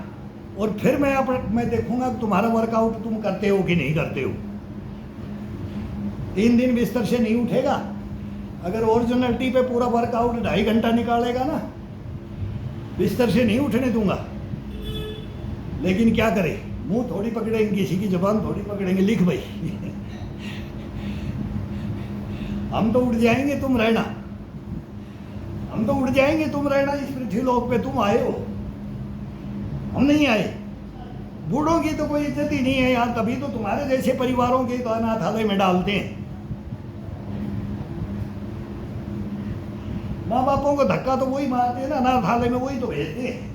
और फिर मैं देखूंगा कि तुम्हारा वर्कआउट तुम करते हो कि नहीं करते हो। 3 दिन बिस्तर से नहीं उठेगा, अगर ओरिजिनलिटी पे पूरा वर्कआउट 2.5 घंटा निकालेगा ना, बिस्तर से नहीं उठने दूंगा। लेकिन क्या करे, मुंह थोड़ी पकड़ेंगे, किसी की जुबान थोड़ी पकड़ेंगे, लिख भाई हम तो उठ जाएंगे, तुम रहना, हम तो उठ जाएंगे, तुम रहना। इस पृथ्वी लोक पे तुम आए हो, हम नहीं आए। बूढ़ों की तो कोई इज्जत ही नहीं है यहाँ, तभी तो तुम्हारे जैसे परिवारों के तो अनाथालय में डालते हैं। माँ बापों को धक्का तो वही मारते हैं ना, अनाथालय में वही तो भेजते हैं।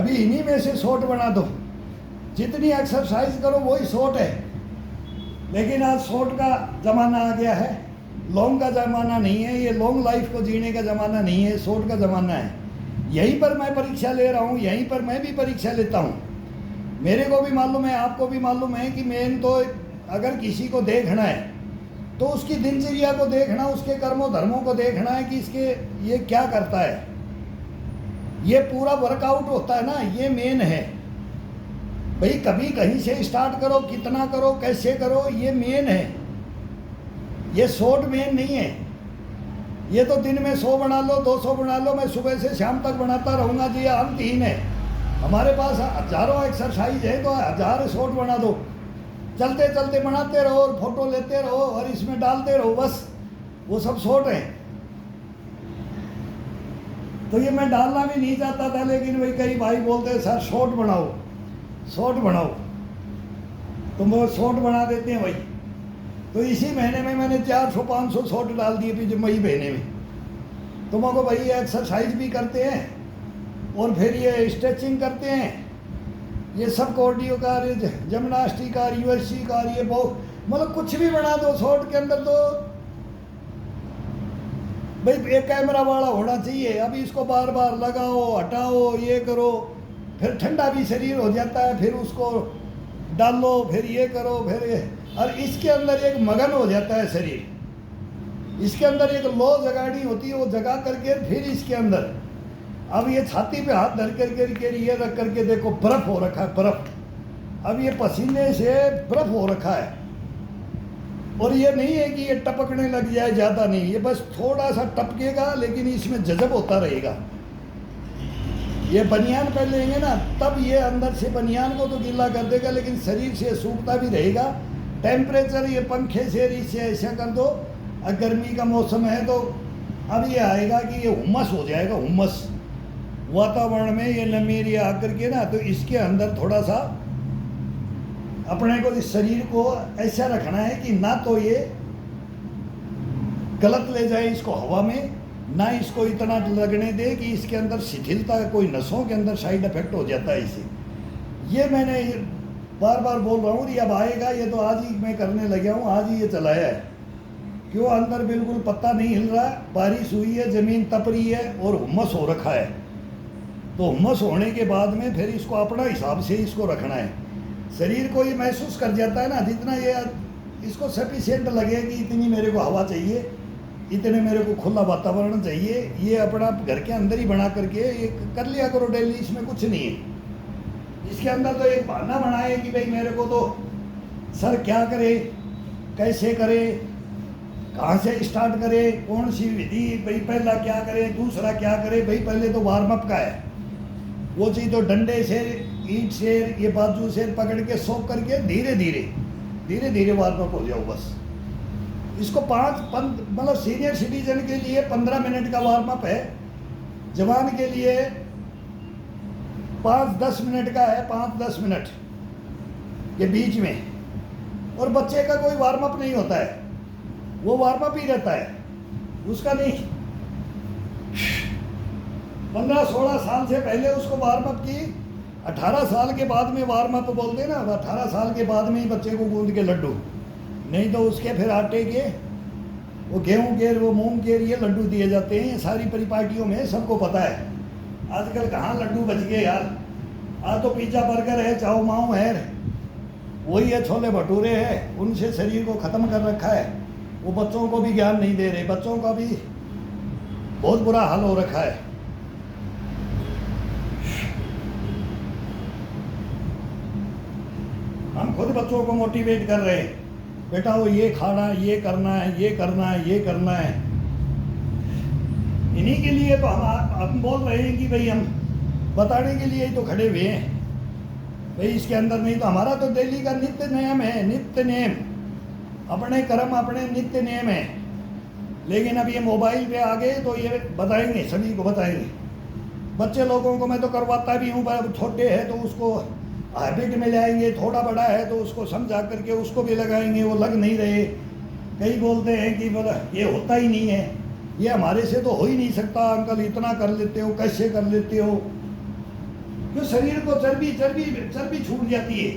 अभी इन्हीं में से शॉर्ट बना दो, जितनी एक्सरसाइज करो वही शॉर्ट है। लेकिन आज शॉर्ट का ज़माना आ गया है, लॉन्ग का ज़माना नहीं है। ये लॉन्ग लाइफ को जीने का ज़माना नहीं है, शॉर्ट का ज़माना है। यहीं पर मैं परीक्षा ले रहा हूँ, यहीं पर मैं भी परीक्षा लेता हूँ। मेरे को भी मालूम है, आपको भी मालूम है कि मेन तो अगर किसी को देखना है तो उसकी दिनचर्या को देखना, उसके कर्मों धर्मों को देखना है कि इसके ये क्या करता है। ये पूरा वर्कआउट होता है ना, ये मेन है भाई। कभी कहीं से स्टार्ट करो, कितना करो, कैसे करो, ये मेन है। ये शॉर्ट मेन नहीं है। ये तो दिन में 100 बना लो, 200 बना लो, मैं सुबह से शाम तक बनाता रहूँगा जी, ये अंतहीन है। हमारे पास हजारों एक्सरसाइज है तो 1000 शॉर्ट बना दो, चलते चलते बनाते रहो और फोटो लेते रहो और इसमें डालते रहो, बस वो सब शॉर्ट हैं। तो ये मैं डालना भी नहीं चाहता था, लेकिन भाई कई भाई बोलते हैं सर शॉर्ट बनाओ, शॉर्ट बनाओ, तो वो शॉर्ट बना देते हैं भाई। तो इसी महीने में मैंने 400-500 शॉर्ट डाल दिए पिछले मई महीने में। तो मको भाई ये एक्सरसाइज भी करते हैं और फिर ये स्ट्रेचिंग करते हैं, ये सब कार्डियो का, जिम्नास्टिक का, यूएससी का, ये बहुत मतलब कुछ भी बना दो शॉर्ट के अंदर। तो भाई एक कैमरा वाला होना चाहिए। अभी इसको बार बार लगाओ, हटाओ, ये करो, फिर ठंडा भी शरीर हो जाता है, फिर उसको डालो, फिर ये करो, फिर ये, और इसके अंदर एक मगन हो जाता है शरीर। इसके अंदर एक लो जगानी होती है, वो जगा करके फिर इसके अंदर अब ये छाती पे हाथ धर करके ये रख करके देखो, बर्फ हो रखा है, बर्फ। अब ये पसीने से बर्फ हो रखा है। और ये नहीं है कि ये टपकने लग जाए, ज़्यादा नहीं, ये बस थोड़ा सा टपकेगा, लेकिन इसमें जज़ब होता रहेगा। ये बनियान पहन लेंगे ना, तब ये अंदर से बनियान को तो गीला कर देगा, लेकिन शरीर से सूखता भी रहेगा। टेम्परेचर ये पंखे से इससे ऐसा कर दो, गर्मी का मौसम है तो अब ये आएगा कि ये हुमस हो जाएगा, हुमस वातावरण में ये नमी आकर के ना, तो इसके अंदर थोड़ा सा अपने को इस शरीर को ऐसा रखना है कि ना तो ये गलत ले जाए इसको हवा में, ना इसको इतना लगने दे कि इसके अंदर शिथिलता, कोई नसों के अंदर साइड इफेक्ट हो जाता है इसे। ये मैंने बार बार बोल रहा हूँ, ये अब आएगा, ये तो आज ही मैं करने लगा हूँ, आज ही ये चलाया है। क्यों अंदर बिल्कुल पत्ता नहीं हिल रहा, बारिश हुई है, ज़मीन तप रही है और हुमस हो रखा है। तो हुमस होने के बाद में फिर इसको अपना हिसाब से इसको रखना है। शरीर को ये महसूस कर जाता है ना, जितना ये इसको सफिशिएंट लगे कि इतनी मेरे को हवा चाहिए, इतने मेरे को खुला वातावरण चाहिए, ये अपना घर के अंदर ही बना करके ये कर लिया करो डेली। इसमें कुछ नहीं है। इसके अंदर तो एक बहाना बनाए कि भाई मेरे को तो सर क्या करे, कैसे करे, कहाँ से स्टार्ट करे, कौन सी विधि, भाई पहला क्या करे, दूसरा क्या करे। भाई पहले तो वार्म अप का है, वो चीज़ तो डंडे से, ईंट से, ये बाजू से पकड़ के सोख करके धीरे धीरे वार्म अप हो जाओ बस। इसको मतलब सीनियर सिटीजन के लिए 15 मिनट का वार्म अप है, जवान के लिए 5-10 मिनट का है, 5-10 मिनट के बीच में। और बच्चे का कोई वार्म अप नहीं होता है, वो वार्म अप ही रहता है, उसका नहीं। 15-16 साल से पहले उसको वार्म अप की, 18 साल के बाद में वार्म अप बोलते ना, 18 साल के बाद में ही बच्चे को गूंद के लड्डू, नहीं तो उसके फिर आटे के, वो गेहूं के, वो मूंग के ये लड्डू दिए जाते हैं। सारी परिपाटियों में सबको पता है। आजकल कहाँ लड्डू बच गए यार, आज तो पिज्ज़ा बर्गर है, चाउ माऊ है, वही है, छोले भटूरे है, उनसे शरीर को ख़त्म कर रखा है। वो बच्चों को भी ज्ञान नहीं दे रहे, बच्चों का भी बहुत बुरा हाल हो रखा है। हम खुद बच्चों को मोटिवेट कर रहे हैं, बेटा वो ये खाना, ये करना है, ये करना है, ये करना है। इन्हीं के लिए तो हम बोल रहे हैं कि भाई हम बताने के लिए ही तो खड़े हुए हैं भाई। इसके अंदर नहीं तो हमारा तो डेली का नित्य नियम है, नित्य नियम, अपने कर्म अपने नित्य नियम है। लेकिन अब ये मोबाइल पे आ गए तो ये बताएंगे, सभी को बताएंगे। बच्चे लोगों को मैं तो करवाता भी हूँ, पर छोटे हैं तो उसको हैबिट में लाएंगे, थोड़ा बड़ा है तो उसको समझा करके उसको भी लगाएंगे, वो लग नहीं रहे। कई बोलते हैं कि बोला ये होता ही नहीं है, ये हमारे से तो हो ही नहीं सकता अंकल, इतना कर लेते हो, कैसे कर लेते हो। क्यों शरीर को चर्बी चर्बी चर्बी छूट जाती है,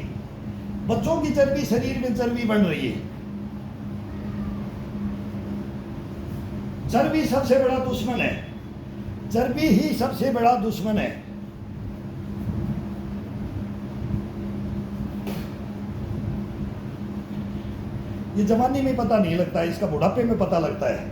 बच्चों की चर्बी शरीर में चर्बी बन रही है। चर्बी सबसे बड़ा दुश्मन है, चर्बी ही सबसे बड़ा दुश्मन है। ये जवानी में पता नहीं लगता है, इसका बुढ़ापे में पता लगता है।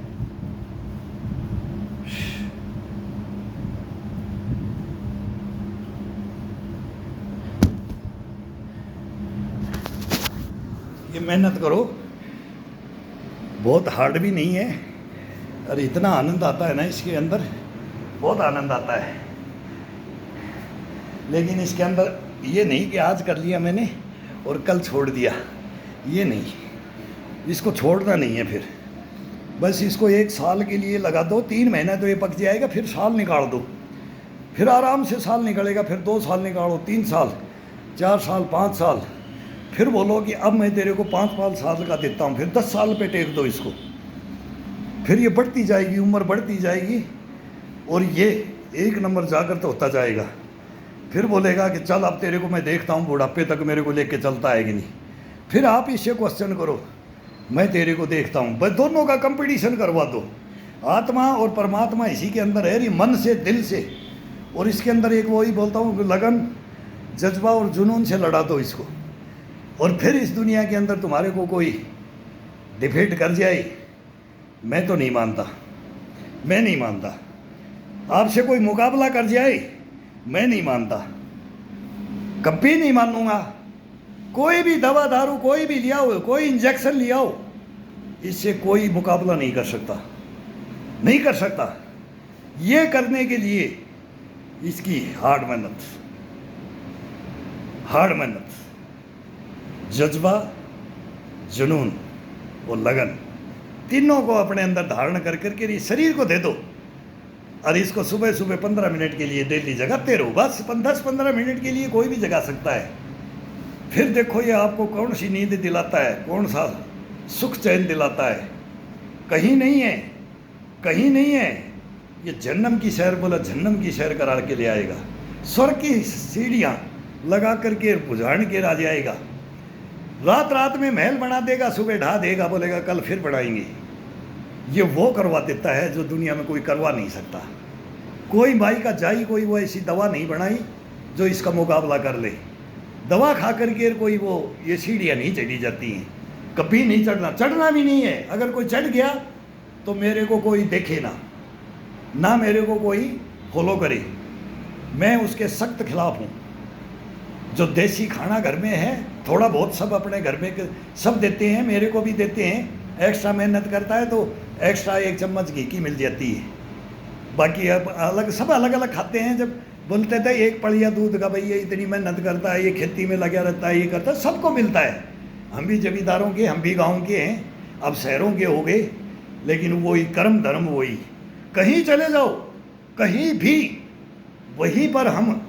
ये मेहनत करो, बहुत हार्ड भी नहीं है, और इतना आनंद आता है ना इसके अंदर, बहुत आनंद आता है। लेकिन इसके अंदर ये नहीं कि आज कर लिया मैंने और कल छोड़ दिया, ये नहीं, इसको छोड़ना नहीं है। फिर बस इसको 1 साल के लिए लगा दो, 3 महीना तो ये पक जाएगा, फिर साल निकाल दो, फिर आराम से साल निकलेगा, फिर 2 साल निकालो, 3 साल, 4 साल, 5 साल, फिर बोलो कि अब मैं तेरे को 5-5 साल का देता हूँ, फिर 10 साल पे टेक दो इसको। फिर ये बढ़ती जाएगी, उम्र बढ़ती जाएगी, और ये 1 नंबर जाकर तो होता जाएगा। फिर बोलेगा कि चल अब तेरे को मैं देखता हूँ बुढ़ापे तक मेरे को लेके चलता है कि नहीं। फिर आप इससे क्वेश्चन करो, मैं तेरे को देखता हूँ। बस दोनों का कंपटीशन करवा दो, आत्मा और परमात्मा इसी के अंदर है, ये मन से, दिल से। और इसके अंदर एक वही बोलता हूँ, लगन, जज्बा और जुनून से लड़ा दो इसको। और फिर इस दुनिया के अंदर तुम्हारे को कोई डिफीट कर जाए, मैं तो नहीं मानता, मैं नहीं मानता। आपसे कोई मुकाबला कर जाए, मैं नहीं मानता, कभी नहीं मानूंगा। कोई भी दवा दारू कोई भी लिया हो, कोई इंजेक्शन लिया हो, इससे कोई मुकाबला नहीं कर सकता, नहीं कर सकता। ये करने के लिए इसकी हार्ड मेहनत, हार्ड मेहनत, जज्बा, जुनून और लगन, तीनों को अपने अंदर धारण कर करके इस शरीर को दे दो। और इसको सुबह सुबह 15 मिनट के लिए डेली जगाते रहो, बस 10-15 मिनट के लिए कोई भी जगा सकता है। फिर देखो ये आपको कौन सी नींद दिलाता है, कौन सा सुख चैन दिलाता है। कहीं नहीं है, कहीं नहीं है। ये जन्नम की सैर, बोला जन्नम की सैर करा के ले आएगा, स्वर्ग की सीढ़ियाँ लगा करके बुझाण के आ जाएगा। रात रात में महल बना देगा, सुबह ढा देगा, बोलेगा कल फिर बनाएंगे। ये वो करवा देता है जो दुनिया में कोई करवा नहीं सकता। कोई माई का जाई कोई वो ऐसी दवा नहीं बनाई जो इसका मुकाबला कर ले। दवा खा करके कोई वो ये सीढ़ियाँ नहीं चढ़ी जाती हैं, कभी नहीं चढ़ना, चढ़ना भी नहीं है। अगर कोई चढ़ गया तो मेरे को कोई देखे ना, ना मेरे को कोई फॉलो करे, मैं उसके सख्त खिलाफ हूँ। जो देसी खाना घर में है, थोड़ा बहुत सब अपने घर में सब देते हैं, मेरे को भी देते हैं। एक्स्ट्रा मेहनत करता है तो एक्स्ट्रा 1 चम्मच घी की मिल जाती है। बाकी अब अलग सब अलग अलग खाते हैं। जब बोलते थे 1 पड़िया दूध का, भैया इतनी मेहनत करता है, ये खेती में लगा रहता है, ये करता है, सबको मिलता है। हम भी जमींदारों के, हम भी गाँव के हैं, अब शहरों के हो गए, लेकिन वही कर्म धर्म वही। कहीं चले जाओ, कहीं भी वहीं पर हम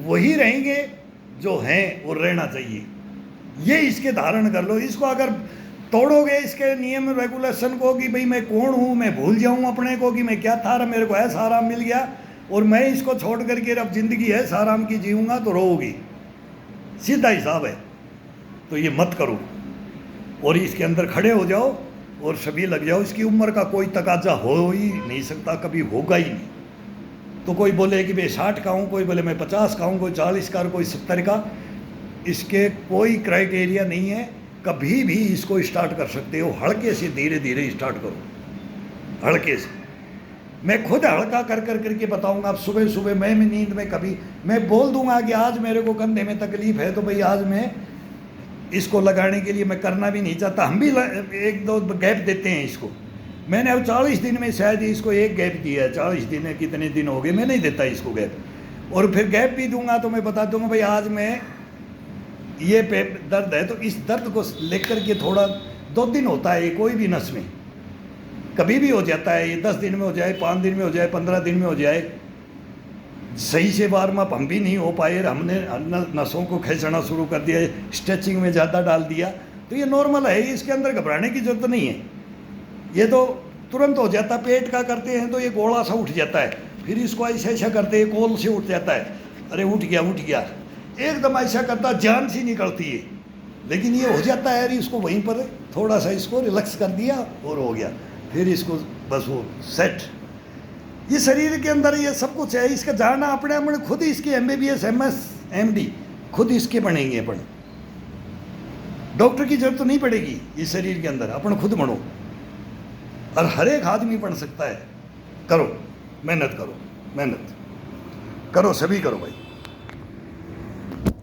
वही रहेंगे जो हैं और रहना चाहिए। ये इसके धारण कर लो। इसको अगर तोड़ोगे इसके नियम रेगुलेशन को कि भाई मैं कौन हूँ, मैं भूल जाऊँ अपने को कि मैं क्या था, मेरे को ऐसा आराम मिल गया और मैं इसको छोड़ करके अब जिंदगी है आराम की जीऊँगा, तो रोओगी। सीधा हिसाब है। तो ये मत करो और इसके अंदर खड़े हो जाओ और सभी लग जाओ। इसकी उम्र का कोई तकाजा हो ही नहीं सकता, कभी होगा ही नहीं। तो कोई बोले कि मैं 60 का हूँ, कोई बोले मैं 50 का हूँ, कोई 40 का, कोई 70 का, इसके कोई क्राइटेरिया नहीं है। कभी भी इसको स्टार्ट कर सकते हो। हल्के से धीरे धीरे स्टार्ट करो, हल्के से। मैं खुद हल्का कर कर करके बताऊंगा। अब सुबह सुबह मैं नींद में कभी मैं बोल दूंगा कि आज मेरे को कंधे में तकलीफ है, तो भाई आज मैं इसको लगाने के लिए मैं करना भी नहीं चाहता। हम भी 1-2 गैप देते हैं इसको। मैंने अब 40 दिन में शायद इसको 1 गैप दिया है। 40 दिन है, कितने दिन हो गए, मैं नहीं देता इसको गैप। और फिर गैप भी दूंगा तो मैं बता दूंगा भाई आज मैं ये पे दर्द है, तो इस दर्द को लेकर के थोड़ा 2 दिन होता है ये, कोई भी नस में कभी भी हो जाता है। ये 10 दिन में हो जाए, 5 दिन में हो जाए, 15 दिन में हो जाए। सही से वार्म अप हम भी नहीं हो पाए, हमने नसों को खींचना शुरू कर दिया, स्ट्रेचिंग में ज़्यादा डाल दिया, तो ये नॉर्मल है। इसके अंदर घबराने की जरूरत नहीं है। ये तो तुरंत हो जाता। पेट का करते हैं तो ये गोला सा उठ जाता है, फिर इसको ऐसा ऐसा करते हैं, कोल से उठ जाता है। अरे उठ गया, एकदम ऐसा करता जान सी निकलती है, लेकिन ये हो जाता है यार, इसको वहीं पर थोड़ा सा इसको रिलैक्स कर दिया और हो गया, फिर इसको बस वो सेट। ये शरीर के अंदर ये सब कुछ है, इसका जानना अपने अपने खुद ही इसकी MBBS MS MD खुद इसके बनेंगे अपन, डॉक्टर की जरूरत तो नहीं पड़ेगी इस शरीर के अंदर, अपन खुद बनो। और हर एक आदमी बन सकता है। करो, मेहनत करो, मेहनत करो, सभी करो भाई।